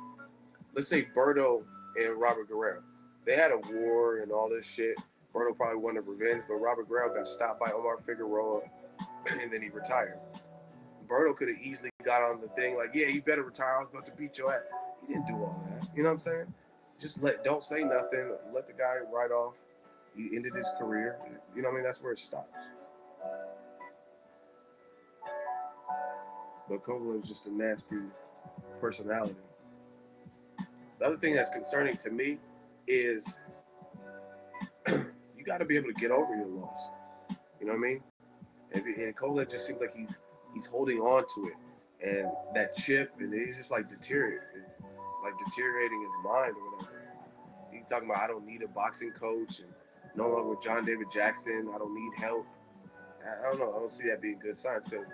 S1: let's say Berto and Robert Guerrero. They had a war and all this shit. Berto probably wanted revenge, but Robert Guerrero got stopped by Omar Figueroa, and then he retired. Berto could have easily got on the thing like, yeah, you better retire. I was about to beat your ass. He didn't do all that. You know what I'm saying? Just don't say nothing. Let the guy ride off. He ended his career. You know what I mean? That's where it stops. But Kovalev is just a nasty personality. The other thing that's concerning to me is you got to be able to get over your loss. You know what I mean? And Kovalev just seems like he's holding on to it, and that chip, and he's just like deteriorating. It's like deteriorating his mind or whatever. He's talking about, I don't need a boxing coach, and no longer with John David Jackson. I don't need help. I don't know. I don't see that being good signs because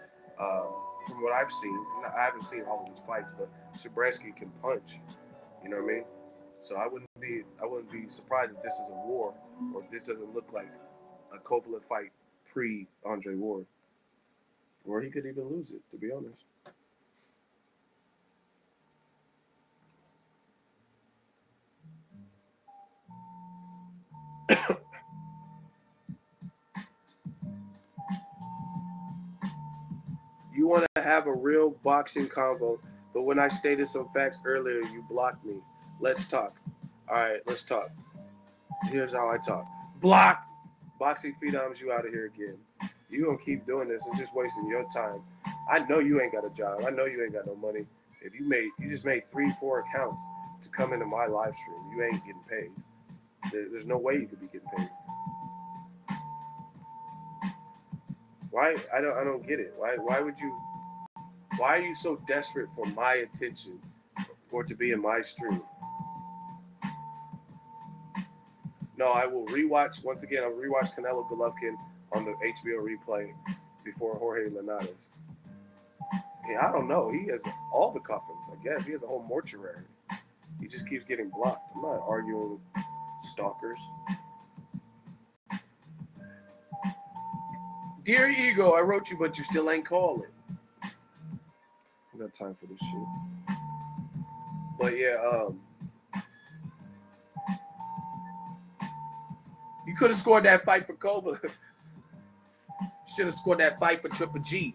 S1: from what I've seen, I haven't seen all of his fights, but Shabransky can punch. You know what I mean? So I wouldn't be surprised if this is a war, or if this doesn't look like a Kovalev fight pre-Andre Ward. Or he could even lose it, to be honest. You want to have a real boxing convo, but when I stated some facts earlier, you blocked me. Let's talk. All right, let's talk. Here's how I talk. Blocked! Boxing Phenoms, you out of here again. You gonna keep doing this and just wasting your time. I know you ain't got a job. I know you ain't got no money. If you just made 3-4 accounts to come into my live stream, you ain't getting paid. There's no way you could be getting paid. Why? I don't get it. Why are you so desperate for my attention or to be in my stream? No, I will rewatch once again. I'll rewatch Canelo Golovkin on the HBO replay before Jorge Linares. Yeah, I don't know. He has all the coffins. I guess he has a whole mortuary. He just keeps getting blocked. I'm not arguing with stalkers. Dear Ego, I wrote you, but you still ain't calling. I got time for this shit. But yeah, you could have scored that fight for Kovalev. Should have scored that fight for Triple G.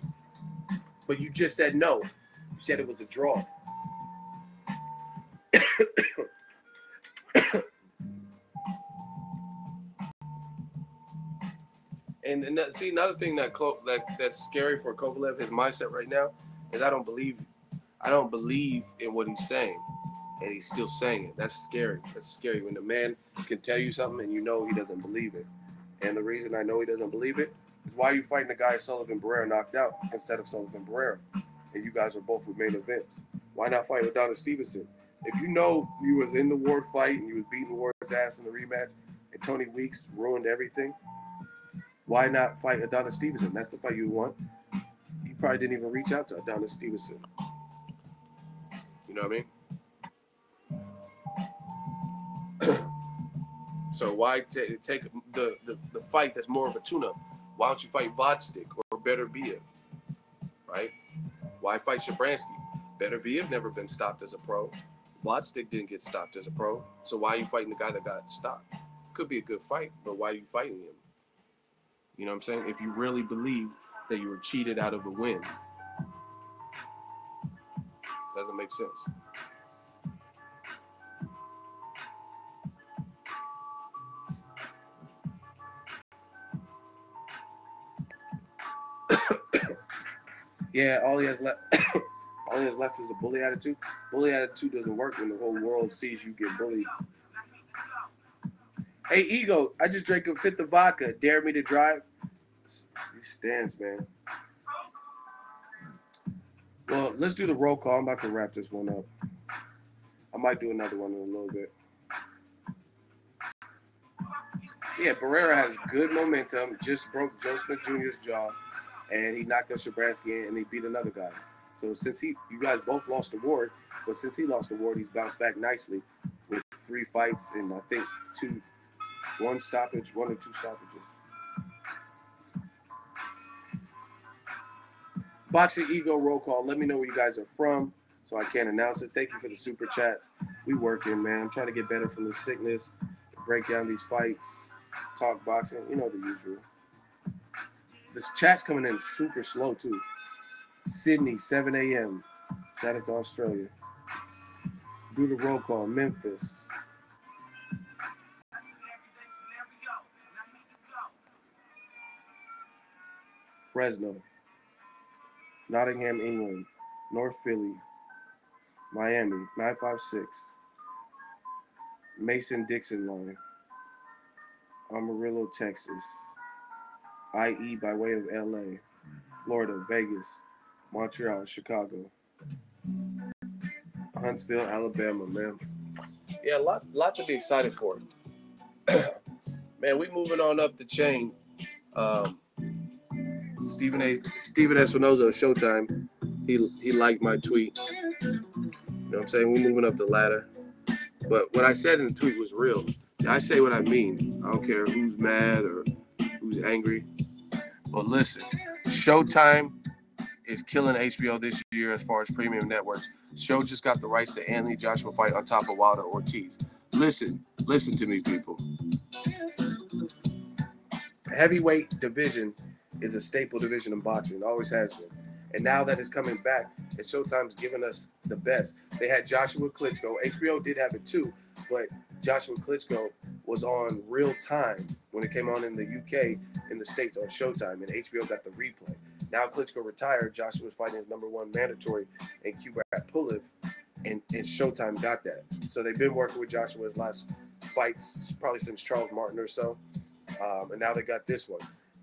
S1: But you just said no. You said it was a draw. see, another thing that's scary for Kovalev, his mindset right now, is I don't believe in what he's saying, and he's still saying it. That's scary. That's scary when the man can tell you something and you know he doesn't believe it. And the reason I know he doesn't believe it is why are you fighting the guy Sullivan Barrera knocked out instead of Sullivan Barrera, and you guys are both with main events. Why not fight Adonis Stevenson? If you know you was in the Ward fight and you was beating Ward's ass in the rematch, and Tony Weeks ruined everything, why not fight Adonis Stevenson? That's the fight you want. You probably didn't even reach out to Adonis Stevenson. You know what I mean? So why take the fight that's more of a tune-up? Why don't you fight Vodstick or Beterbiev, right? Why fight Shabransky? Beterbiev never been stopped as a pro. Vodstick didn't get stopped as a pro. So why are you fighting the guy that got stopped? Could be a good fight, but why are you fighting him? You know what I'm saying? If you really believe that you were cheated out of the win. Doesn't make sense. Yeah, all he has left is a bully attitude. Bully attitude doesn't work when the whole world sees you get bullied. Hey, Ego, I just drank a fifth of vodka. Dare me to drive? He stands, man. Well, let's do the roll call. I'm about to wrap this one up. I might do another one in a little bit. Yeah, Barrera has good momentum. Just broke Joe Smith Jr.'s jaw, and he knocked out Shabransky and he beat another guy. So since you guys both lost the Ward, but since he lost the Ward, he's bounced back nicely with 3 fights and I think 1 or 2 stoppages. Boxingego roll call. Let me know where you guys are from so I can announce it. Thank you for the super chats. We working, man. I'm trying to get better from the sickness, break down these fights, talk boxing, you know, the usual. This chat's coming in super slow too. Sydney, 7 a.m. Shout out to Australia. Do the roll call. Memphis. Fresno. Nottingham, England. North Philly. Miami, 956. Mason-Dixon line. Amarillo, Texas. IE by way of LA. Florida, Vegas. Montreal, Chicago. Huntsville, Alabama, man. Yeah, a lot to be excited for. Man, we moving on up the chain. Stephen Espinoza of Showtime, he liked my tweet. You know what I'm saying? We're moving up the ladder. But what I said in the tweet was real. I say what I mean. I don't care who's mad or who's angry. But listen, Showtime is killing HBO this year as far as premium networks. Show just got the rights to Anthony Joshua fight on top of Wilder Ortiz. Listen to me, people. Heavyweight division is a staple division in boxing. It always has been. And now that it's coming back, and Showtime's giving us the best. They had Joshua Klitschko. HBO did have it too, but Joshua Klitschko was on real time when it came on in the UK, in the States on Showtime, and HBO got the replay. Now Klitschko retired. Joshua's fighting his #1 mandatory in Kubrat Pulev, and Showtime got that. So they've been working with Joshua's last fights, probably since Charles Martin or so, and now they got this one.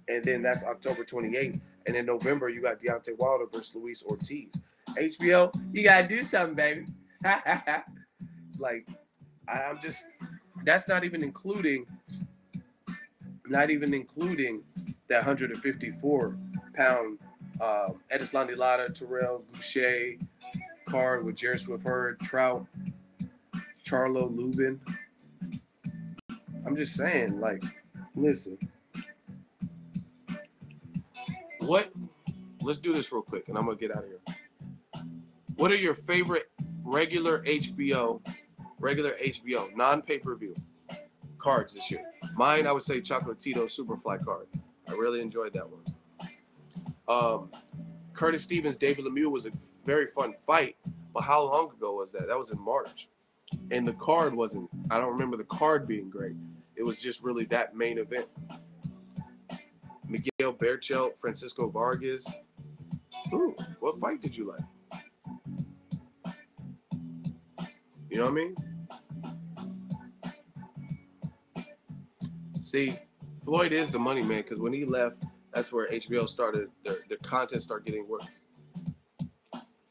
S1: And then that's October 28th. And in November, you got Deontay Wilder versus Luis Ortiz. HBO, you got to do something, baby. Like, I'm just, that's not even including that 154-pound Edislandi Lara, Terrell Boucher card with Jerry Swift Hurd, Trout, Charlo Lubin. I'm just saying, like, listen. Let's do this real quick, and I'm going to get out of here. What are your favorite regular HBO, non-pay-per-view cards this year? Mine, I would say Chocolatito Superfly card. I really enjoyed that one. Curtis Stevens, David Lemieux was a very fun fight, but how long ago was that? That was in March. And the card I don't remember the card being great. It was just really that main event. Miguel Berchelt, Francisco Vargas. Ooh, what fight did you like? You know what I mean? See, Floyd is the money man because when he left, that's where HBO started, their content started getting worse.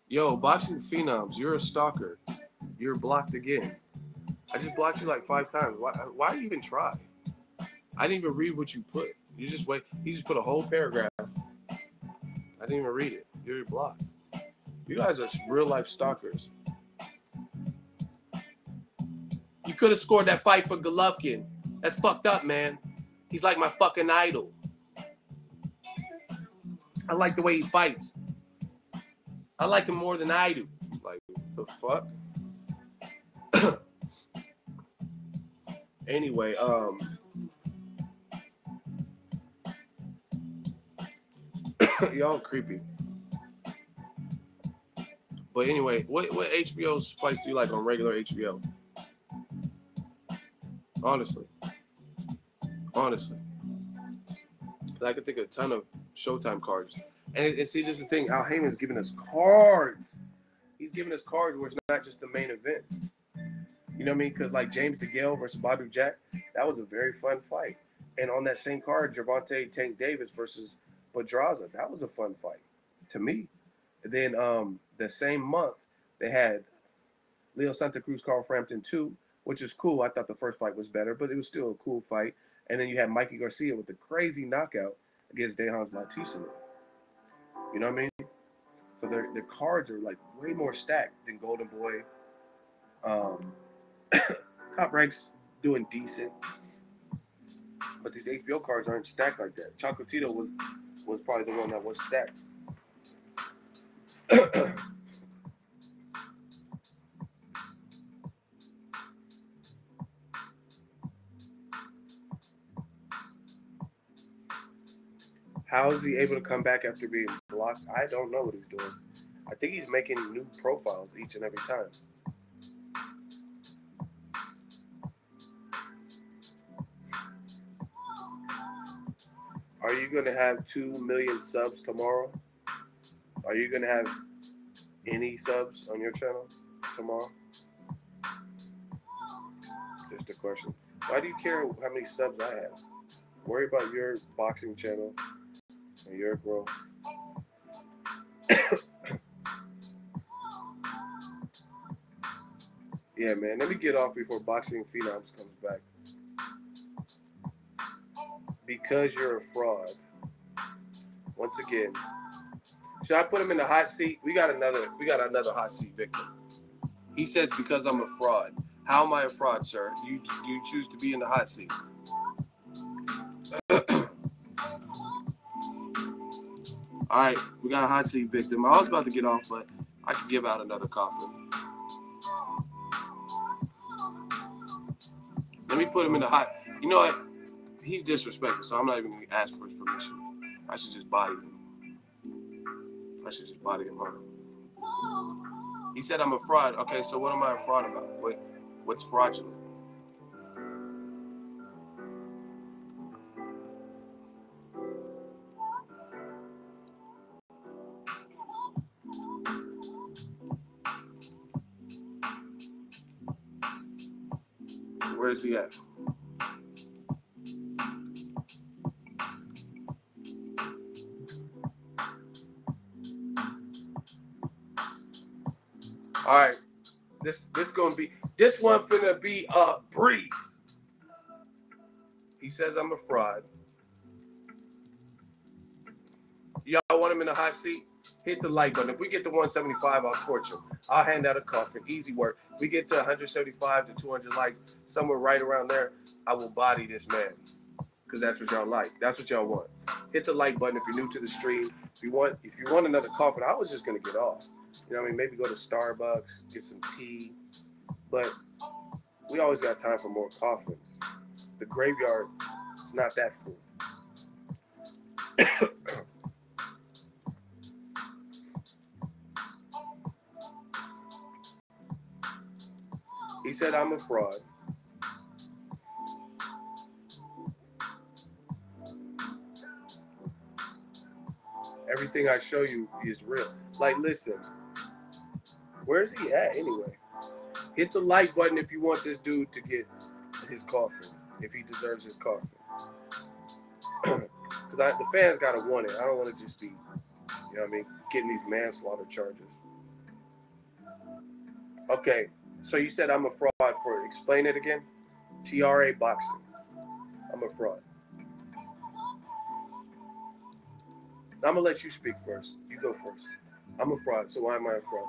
S1: Yo, Boxing Phenoms, you're a stalker. You're blocked again. I just blocked you like 5 times. Why do you even try? I didn't even read what you put. You just wait. He just put a whole paragraph. I didn't even read it. You're blocked. You guys are real life stalkers. You could have scored that fight for Golovkin. That's fucked up, man. He's like my fucking idol. I like the way he fights. I like him more than I do. Like, the fuck? Anyway, y'all creepy. But anyway, what HBO's fights do you like on regular HBO? Honestly. I could think of a ton of Showtime cards. And see, this is the thing. Al Heyman's giving us cards. He's giving us cards where it's not just the main event. You know what I mean? Because like James DeGale versus Bobby Jack, that was a very fun fight. And on that same card, Gervonta Tank Davis versus Pedraza, that was a fun fight to me. And then the same month, they had Leo Santa Cruz, Carl Frampton 2, which is cool. I thought the first fight was better, but it was still a cool fight. And then you had Mikey Garcia with the crazy knockout against Dejan's Latisana. You know what I mean? So their cards are like way more stacked than Golden Boy. Top Rank's doing decent, but these HBO cards aren't stacked like that. Chocolatito was probably the one that was stacked. How is he able to come back after being blocked? I don't know what he's doing. I think he's making new profiles each and every time. Are you going to have 2 million subs tomorrow? Are you going to have any subs on your channel tomorrow? Just a question. Why do you care how many subs I have? Worry about your boxing channel and your growth. Yeah, man. Let me get off before Boxing Phenoms comes back. Because you're a fraud. Once again. Should I put him in the hot seat? We got another hot seat victim. He says because I'm a fraud. How am I a fraud, sir? Do you choose to be in the hot seat? All right, we got a hot seat victim. I was about to get off, but I could give out another coffin. Let me put him in the hot. You know what? He's disrespectful, so I'm not even going to ask for his permission. I should just body him. Huh? He said I'm a fraud. Okay, so what am I a fraud about? What's fraudulent? Where is he at? All right, this one finna be a breeze. He says I'm a fraud. Y'all want him in the hot seat? Hit the like button. If we get to 175, I'll torch him. I'll hand out a coffin. Easy work. We get to 175 to 200 likes, somewhere right around there, I will body this man. Because that's what y'all like. That's what y'all want. Hit the like button if you're new to the stream. If you want another coffin, I was just gonna get off. You know what I mean? Maybe go to Starbucks, get some tea. But we always got time for more coffins. The graveyard is not that full. He said I'm a fraud. Everything I show you is real. Like, listen, where's he at anyway? Hit the like button if you want this dude to get his coffin, if he deserves his coffin. Because the fans gotta want it. I don't want to just be, you know what I mean, getting these manslaughter charges. Okay, so you said I'm a fraud for, explain it again. TRA Boxing. I'm a fraud. I'm gonna let you speak first. You go first. I'm a fraud, so why am I a fraud?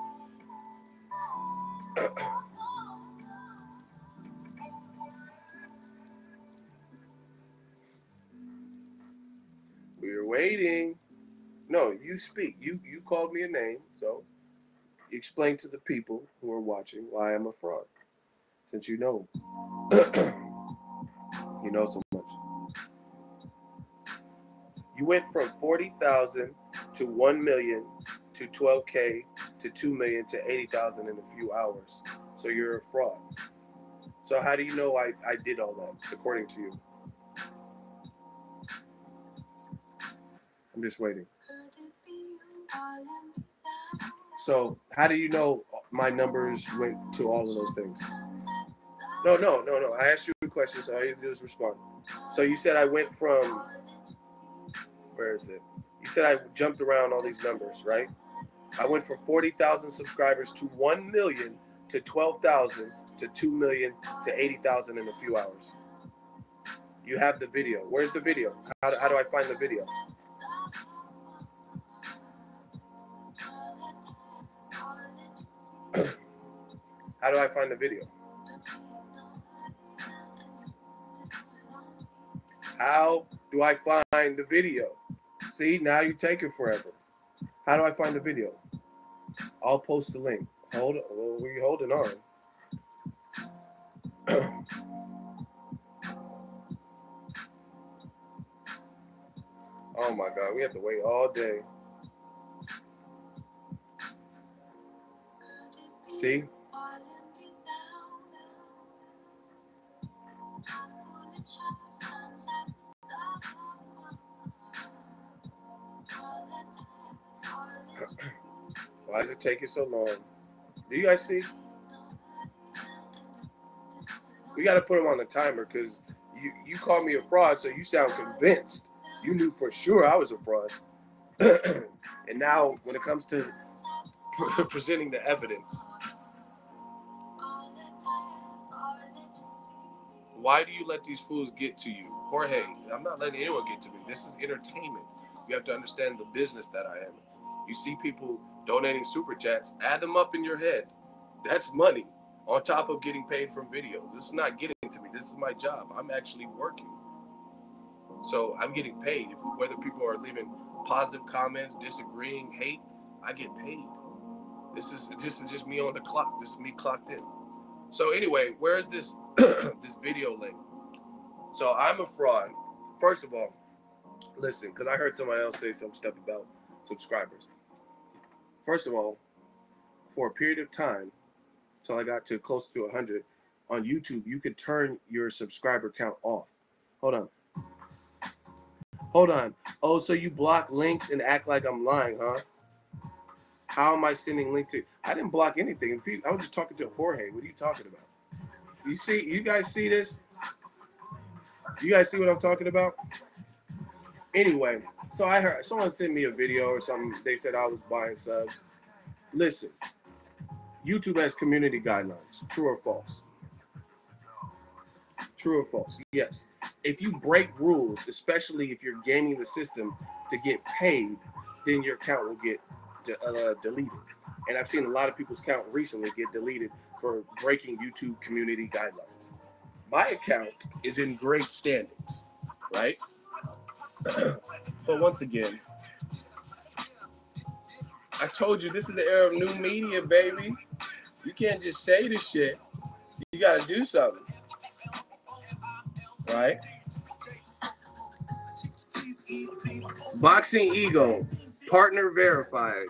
S1: We're waiting. No, you speak. You called me a name, so explain to the people who are watching why I'm a fraud. Since you know, you know so much. You went from 40,000 to 1 million to 12K to 2 million to 80,000 in a few hours. So you're a fraud. So how do you know I did all that according to you? I'm just waiting. So how do you know my numbers went to all of those things? No. I asked you a question, so all you do is respond. So you said I went from, where is it? You said I jumped around all these numbers, right? I went from 40,000 subscribers to 1 million to 12,000 to 2 million to 80,000 in a few hours. You have the video. Where's the video? How do I find the video? How do I find the video? How do I find the video? See, now you're taking forever. How do I find the video? I'll post the link. Hold on. Well, we're holding on. Oh my God, we have to wait all day. See? Why is it taking so long? Do you guys see? We got to put them on the timer because you called me a fraud, so you sound convinced. You knew for sure I was a fraud. And now when it comes to presenting the evidence, why do you let these fools get to you? Jorge, I'm not letting anyone get to me. This is entertainment. You have to understand the business that I am. You see people donating super chats, add them up in your head. That's money on top of getting paid from videos. This is not getting to me. This is my job. I'm actually working. So I'm getting paid. Whether people are leaving positive comments, disagreeing, hate, I get paid. This is just me on the clock. This is me clocked in. So anyway, where's this this video link? So I'm a fraud. First of all, listen, because I heard somebody else say some stuff about subscribers. First of all, for a period of time, till I got to close to 100, on YouTube, you could turn your subscriber count off. Hold on. Oh, so you block links and act like I'm lying, huh? How am I sending links to? I didn't block anything. I was just talking to Jorge. What are you talking about? You see? You guys see this? You guys see what I'm talking about? Anyway, so I heard someone sent me a video or something. They said I was buying subs. Listen, YouTube has community guidelines. True or false? True or false? Yes. If you break rules, especially if you're gaming the system to get paid, then your account will get deleted. And I've seen a lot of people's account recently get deleted for breaking YouTube community guidelines. My account is in great standings, right? But once again, I told you this is the era of new media, baby. You can't just say this shit. You got to do something, right? Boxingego, partner verified,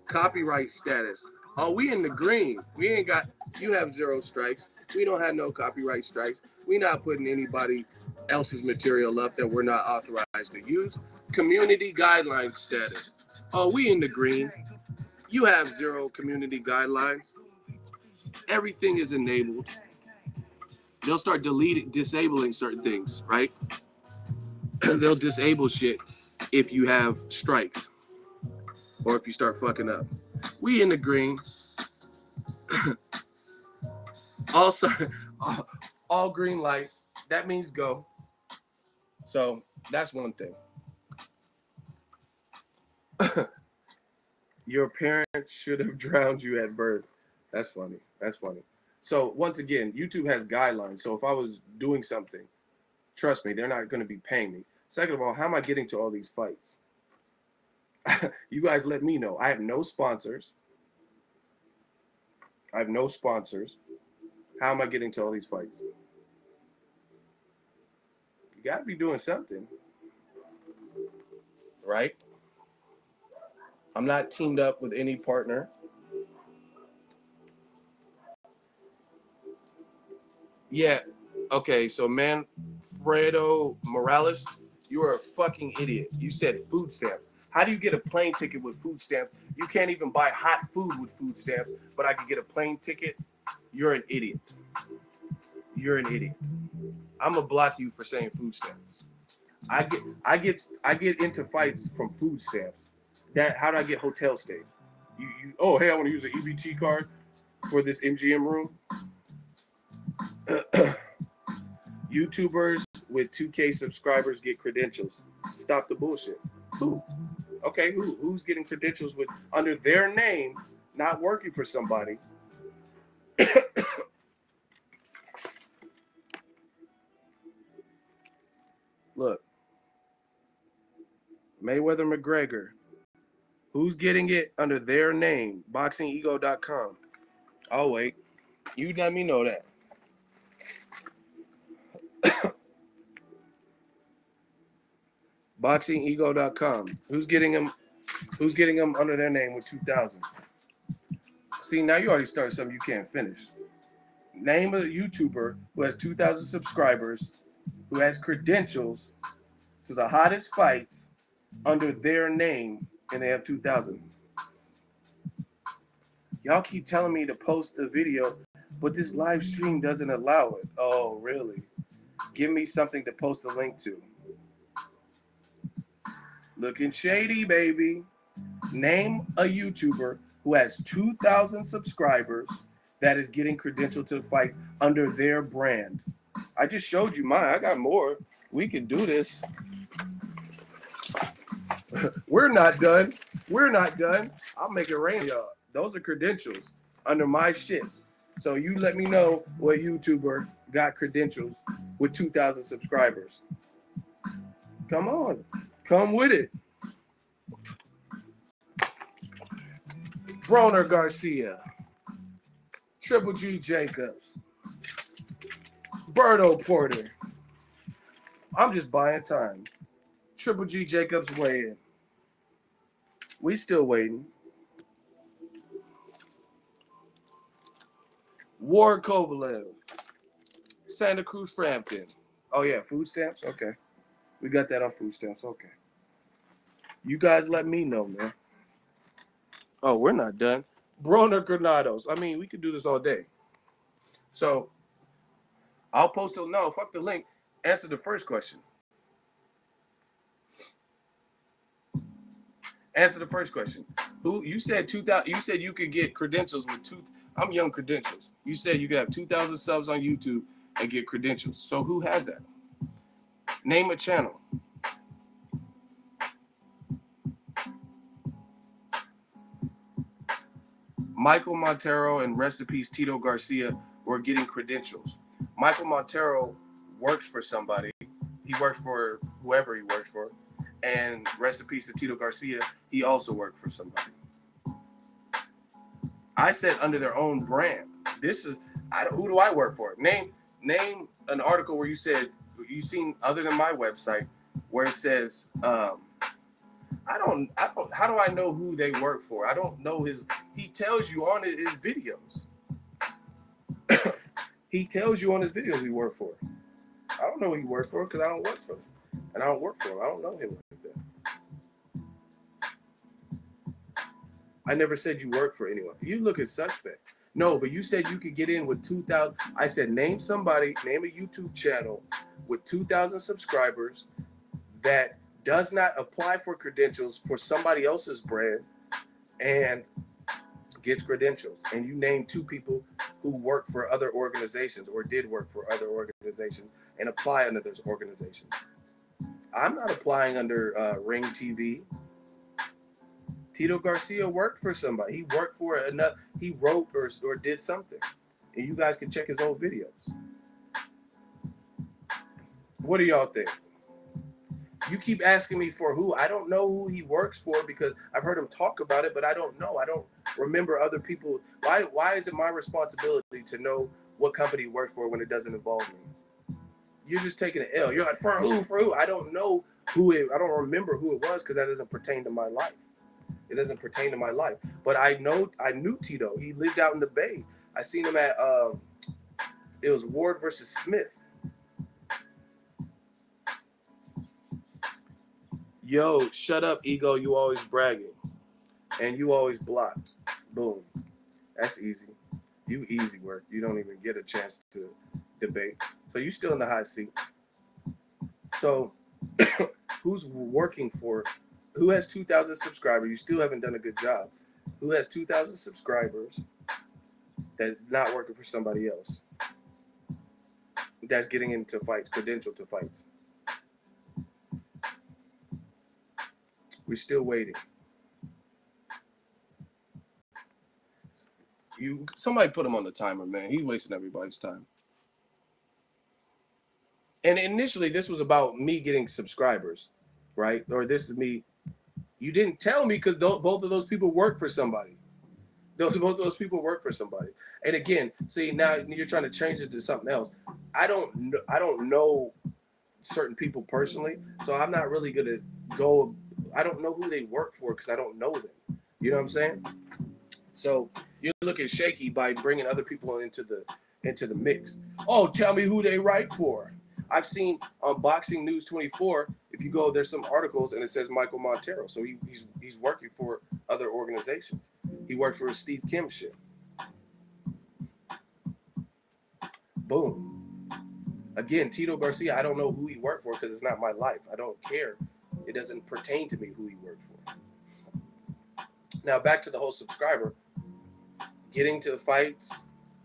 S1: copyright status. Oh, we in the green. We ain't got. You have 0 strikes. We don't have no copyright strikes. We not putting anybody else's material up that we're not authorized to use. Community guideline status. Oh, we in the green. You have zero community guidelines. Everything is enabled. They'll start disabling certain things, right? They'll disable shit if you have strikes or if you start fucking up. We in the green. Also, all green lights. That means go. So that's one thing. Your parents should have drowned you at birth. That's funny. That's funny. So once again, YouTube has guidelines. So if I was doing something, trust me, they're not going to be paying me. Second of all, how am I getting to all these fights? You guys let me know. I have no sponsors. I have no sponsors. How am I getting to all these fights? You got to be doing something, right? I'm not teamed up with any partner. Yeah. Okay, so Manfredo Morales, you are a fucking idiot. You said food stamps. How do you get a plane ticket with food stamps? You can't even buy hot food with food stamps, but I can get a plane ticket? You're an idiot. You're an idiot. I'm gonna block you for saying food stamps. I get into fights from food stamps. How do I get hotel stays? Oh hey, I want to use an EBT card for this MGM room. YouTubers with 2K subscribers get credentials. Stop the bullshit. Who? Okay, who? Who's getting credentials with under their name, not working for somebody? Look, Mayweather McGregor. Who's getting it under their name? Boxingego.com. I'll wait. You let me know that. Boxingego.com. Who's getting them? Who's getting them under their name with 2,000? See, now you already started something you can't finish. Name a YouTuber who has 2,000 subscribers, who has credentials to the hottest fights under their name, and they have 2,000. Y'all keep telling me to post the video, but this live stream doesn't allow it. Oh, really? Give me something to post a link to. Looking shady, baby. Name a YouTuber who has 2,000 subscribers that is getting credentialed to fight under their brand. I just showed you mine. I got more. We can do this. We're not done. We're not done. I'll make it rain, y'all. Those are credentials under my shit. So you let me know what YouTuber got credentials with 2,000 subscribers. Come on. Come with it. Broner Garcia. Triple G Jacobs. Berto Porter. I'm just buying time. Triple G Jacobs weigh in. We still waiting. Ward Kovalev. Santa Cruz Frampton. Oh yeah, food stamps? Okay. We got that on food stamps. Okay. You guys let me know, man. Oh, we're not done. Broner Granados. I mean, we could do this all day. So I'll post it. No, fuck the link. Answer the first question. Answer the first question. Who you said 2,000? You said you could get credentials with two. I'm young credentials. You said you could have 2,000 subs on YouTube and get credentials. So who has that? Name a channel. Michael Montero and rest in peace Tito Garcia were getting credentials. Michael Montero works for somebody. He works for whoever he works for. And rest in peace to Tito Garcia, he also worked for somebody. I said under their own brand. Who do I work for? Name an article where you said you seen other than my website where it says I don't how do I know who they work for? I don't know he tells you on his videos. He tells you on his videos he worked for. I don't know who he works for because I don't work for him. And I don't work for him. I don't know him like that. I never said you work for anyone. You look at suspect. No, but you said you could get in with 2,000. I said name somebody, name a YouTube channel with 2,000 subscribers that does not apply for credentials for somebody else's brand and gets credentials. And you name 2 people who work for other organizations or did work for other organizations and apply under those organizations. I'm not applying under Ring TV. Tito Garcia worked for somebody. He worked for another. He wrote or did something, and you guys can check his old videos. What do y'all think? You keep asking me for who. I don't know who he works for because I've heard him talk about it, but I don't know. I don't remember other people. Why is it my responsibility to know what company he works for when it doesn't involve me? You're just taking an L. You're like, for who? For who? I don't know who it. I don't remember who it was because that doesn't pertain to my life. It doesn't pertain to my life. But I knew Tito. He lived out in the Bay. I seen him at it was Ward versus Smith. Yo, shut up, ego. You always bragging. And you always blocked. Boom. That's easy. You easy work. You don't even get a chance to debate. So you still in the hot seat. So who's working for, who has 2,000 subscribers? You still haven't done a good job. Who has 2,000 subscribers that's not working for somebody else? That's getting into fights, credentialed to fights. We're still waiting. Somebody put him on the timer, man. He's wasting everybody's time. And initially, this was about me getting subscribers, right? Or this is me. You didn't tell me because both of those people work for somebody. Both of those people work for somebody. And again, see, now you're trying to change it to something else. I don't know certain people personally, so I'm not really gonna go. I don't know who they work for because I don't know them. You know what I'm saying? So you look at shaky by bringing other people into the mix. Oh, tell me who they write for. I've seen on Boxing News 24. If you go, there's some articles and it says Michael Montero. So he's working for other organizations. He worked for Steve Kim shit. Boom. Again, Tito Garcia, I don't know who he worked for because it's not my life. I don't care. It doesn't pertain to me who he worked for. Now, back to the whole subscriber. Getting to the fights,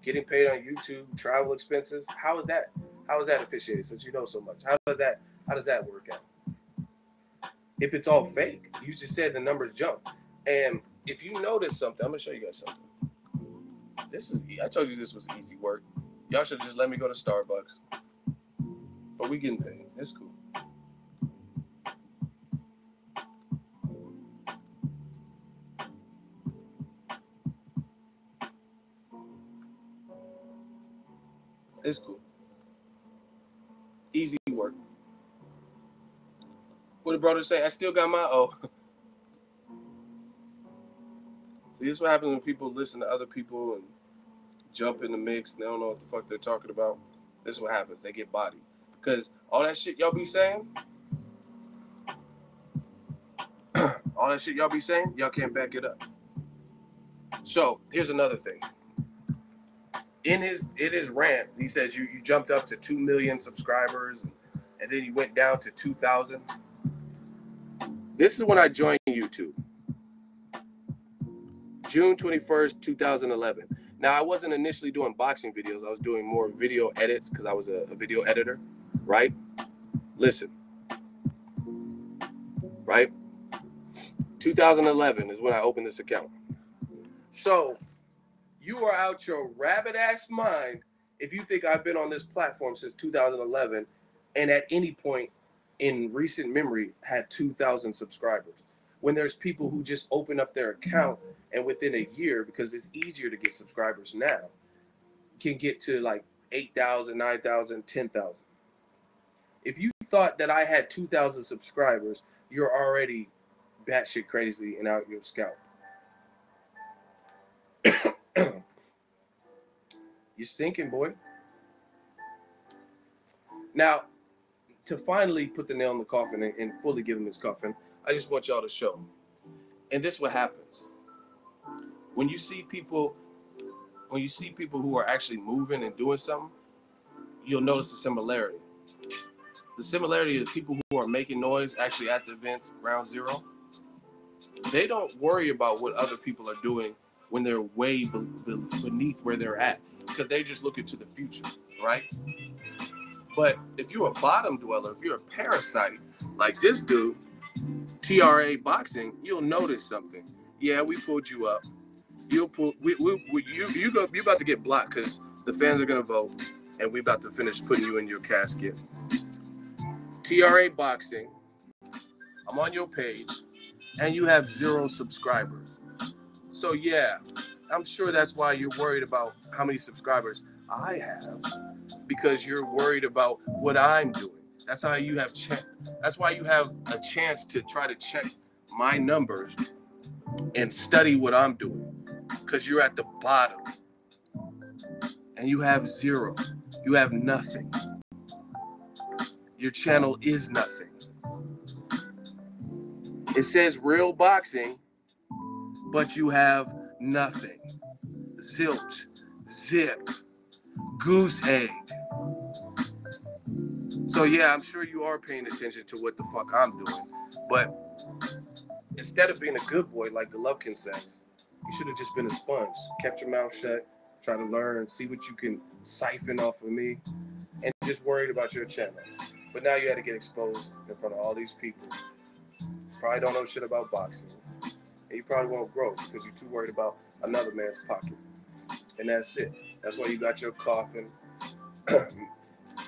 S1: getting paid on YouTube, travel expenses. How is that officiated since you know so much? How does that work out? If it's all fake, you just said the numbers jump. And if you notice something, I'm going to show you guys something. I told you this was easy work. Y'all should just let me go to Starbucks. But we getting paid. It's cool. It's cool. Easy work. What did brother say? I still got my See, this is what happens when people listen to other people and jump in the mix and they don't know what the fuck they're talking about. This is what happens. They get bodied. Because all that shit y'all be saying, y'all can't back it up. So here's another thing. In his rant, he says you jumped up to 2 million subscribers and then you went down to 2,000. This is when I joined YouTube. June 21st, 2011. Now, I wasn't initially doing boxing videos. I was doing more video edits because I was a video editor, right? Listen, right? 2011 is when I opened this account. So you are out your rabbit ass mind if you think I've been on this platform since 2011 and at any point in recent memory had 2,000 subscribers. When there's people who just open up their account and within a year, because it's easier to get subscribers now, can get to like 8,000, 9,000, 10,000. If you thought that I had 2,000 subscribers, you're already batshit crazy and out your scalp. You're sinking, boy. Now, to finally put the nail in the coffin and fully give him his coffin, I just want y'all to show. And this is what happens. When you see people who are actually moving and doing something, you'll notice a similarity. The similarity is people who are making noise actually at the events, ground zero. They don't worry about what other people are doing when they're way beneath where they're at, because they just look into the future, right? But if you're a bottom dweller, if you're a parasite like this dude, TRA Boxing, you'll notice something. Yeah, we pulled you up. You about to get blocked because the fans are gonna vote, and we about to finish putting you in your casket. TRA Boxing, I'm on your page, and you have 0 subscribers. So yeah, I'm sure that's why you're worried about how many subscribers I have, because you're worried about what I'm doing. That's how you have that's why you have a chance to try to check my numbers and study what I'm doing, because you're at the bottom and you have 0. You have nothing. Your channel is nothing. It says real boxing, but you have nothing. Zilch, zip, goose egg. So yeah, I'm sure you are paying attention to what the fuck I'm doing, but instead of being a good boy like the Golovkin says, you should have just been a sponge, kept your mouth shut, try to learn, see what you can siphon off of me, and just worried about your channel. But now you had to get exposed in front of all these people. Probably don't know shit about boxing, and you probably won't grow because you're too worried about another man's pocket. And that's it. That's why you got your coffin.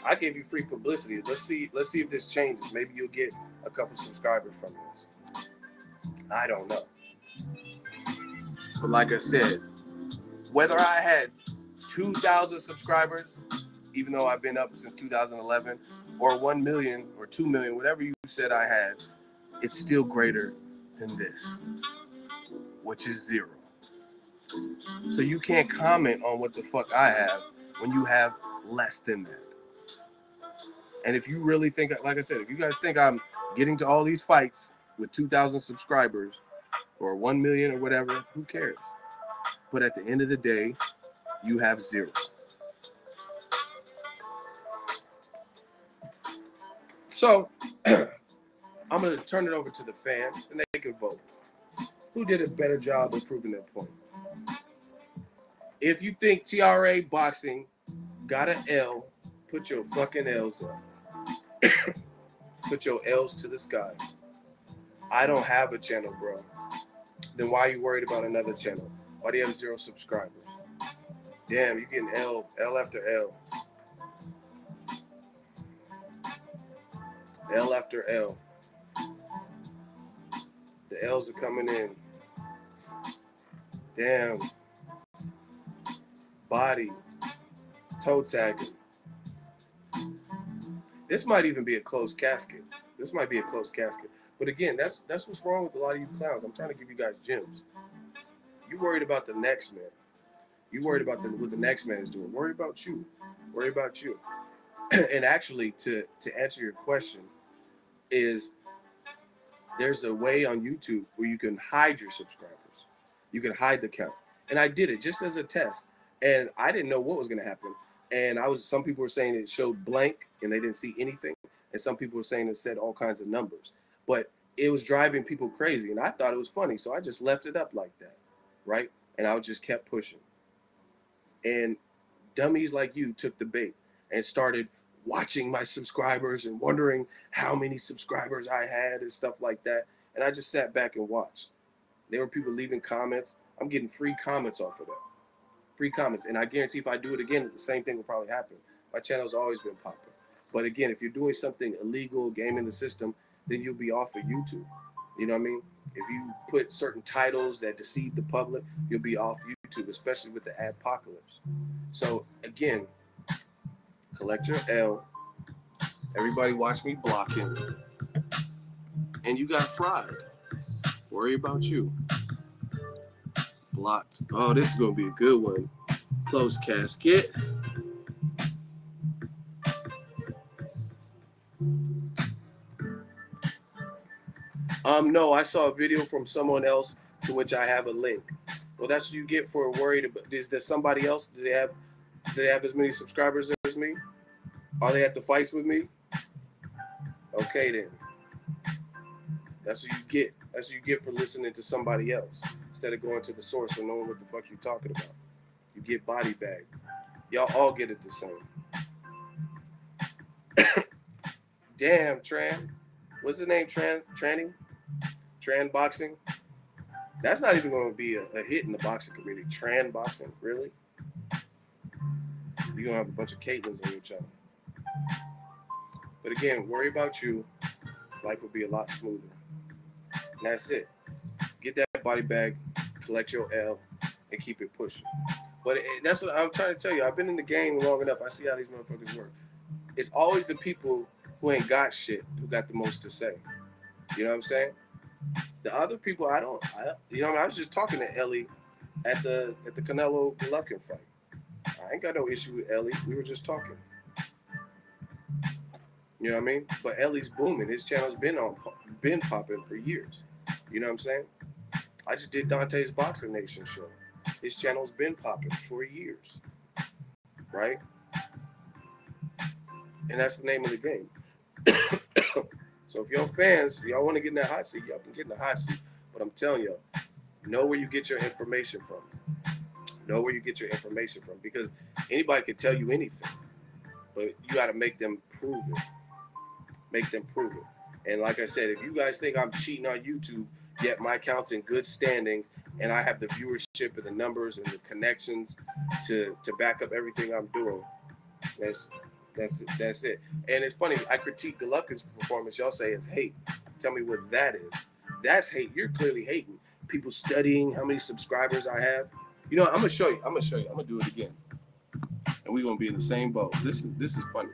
S1: I gave you free publicity. Let's see if this changes. Maybe you'll get a couple subscribers from this. I don't know. But like I said, whether I had 2,000 subscribers, even though I've been up since 2011, or 1 million or 2 million, whatever you said I had, it's still greater than this, which is 0. So you can't comment on what the fuck I have when you have less than that. And if you really think, like I said, if you guys think I'm getting to all these fights with 2,000 subscribers or 1 million or whatever, who cares? But at the end of the day, you have 0. So I'm going to turn it over to the fans and they can vote. Who did a better job of proving their point? If you think TRA Boxing got an L, put your fucking L's up. Put your L's to the sky. I don't have a channel, bro. Then why are you worried about another channel? Why do you have 0 subscribers? Damn, you're getting L after L. L after L. The L's are coming in. Damn. Body. Toe tagging. This might even be a closed casket. This might be a closed casket. But again, that's what's wrong with a lot of you clowns. I'm trying to give you guys gems. You worried about the next man. You worried about what the next man is doing. Worry about you. Worry about you. And actually, to answer your question, is there's a way on YouTube where you can hide your subscribers. You can hide the count. And I did it just as a test. And I didn't know what was going to happen. And some people were saying it showed blank and they didn't see anything. And some people were saying it said all kinds of numbers. But it was driving people crazy. And I thought it was funny. So I just left it up like that. Right? And I just kept pushing. And dummies like you took the bait and started watching my subscribers and wondering how many subscribers I had and stuff like that. And I just sat back and watched. There were people leaving comments. I'm getting free comments off of that. Free comments. And I guarantee if I do it again, the same thing will probably happen. My channel's always been popping. But again, if you're doing something illegal, gaming the system, then you'll be off of YouTube. You know what I mean? If you put certain titles that deceive the public, you'll be off YouTube, especially with the adpocalypse. So again, collect your L. Everybody watch me block him. And you got fried. Worry about you. Blocked. Oh, this is going to be a good one. Close casket. No, I saw a video from someone else to which I have a link. Well, that's what you get for worried about. Is there somebody else? Do they have as many subscribers as me? Are they at the fights with me? Okay, then. That's what you get. That's what you get for listening to somebody else instead of going to the source and knowing what the fuck you're talking about. You get body bag. Y'all all get it the same. Damn, Tran. What's the name? Tranning? Tran boxing? That's not even going to be a hit in the boxing community. Tran boxing? Really? You're going to have a bunch of Caitlins on your channel. But again, worry about you. Life will be a lot smoother. And that's it. Get that body bag, collect your L, and keep it pushing. But that's what I'm trying to tell you. I've been in the game long enough. I see how these motherfuckers work. It's always the people who ain't got shit who got the most to say. You know what I'm saying? The other people, I was just talking to Ellie at the Canelo Golovkin fight. I ain't got no issue with Ellie. We were just talking. You know what I mean? But Ellie's booming. His channel's been popping for years. You know what I'm saying? I just did Dante's Boxing Nation show. His channel's been popping for years. Right? And that's the name of the game. So if y'all fans, y'all want to get in that hot seat, y'all can get in the hot seat. But I'm telling y'all, know where you get your information from. Know where you get your information from. Because anybody can tell you anything. But you got to make them prove it. Make them prove it. And like I said, if you guys think I'm cheating on YouTube, yet my account's in good standings, and I have the viewership and the numbers and the connections to back up everything I'm doing, that's it. And it's funny, I critique Golovkin's performance. Y'all say it's hate. Tell me what that is. That's hate. You're clearly hating. People studying how many subscribers I have. You know, I'm gonna show you. I'm gonna do it again. And we're gonna be in the same boat. This is funny.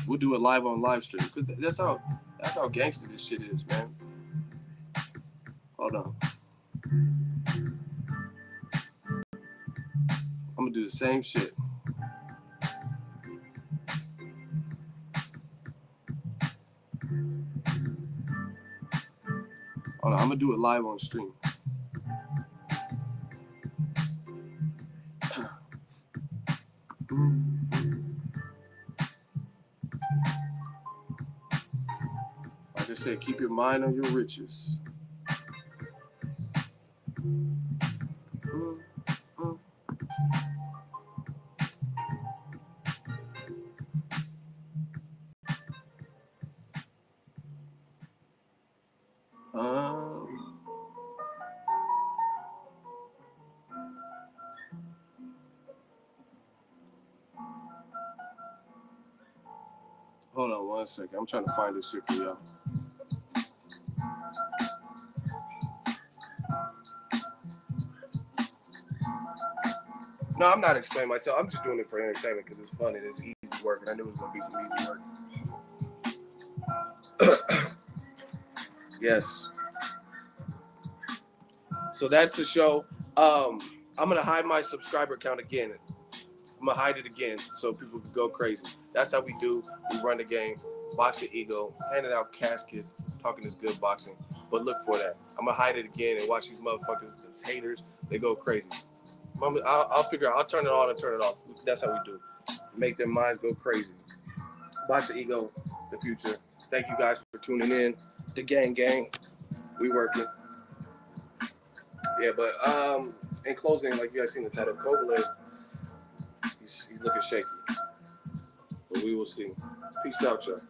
S1: We'll do it live on live stream. Cause that's how gangster this shit is, man. Hold on. I'm gonna do the same shit. Hold on, I'm gonna do it live on stream. Like I said, keep your mind on your riches. Hold on 1 second. I'm trying to find this shit for y'all. No, I'm not explaining myself. I'm just doing it for entertainment because it's fun and it's easy work. And I knew it was going to be some easy work. Yes. So that's the show. I'm going to hide my subscriber count again. I'm going to hide it again so people can go crazy. That's how we do. We run the game. Boxingego, handing out caskets, talking this good boxing. But look for that. I'm going to hide it again and watch these motherfuckers, these haters, they go crazy. I'll figure out. I'll turn it on and turn it off. That's how we do. Make their minds go crazy. Boxingego, the future. Thank you guys for tuning in. The gang. We working. Yeah, but in closing, like you guys seen the title, Kovalev, he's looking shaky. But we will see. Peace out, y'all.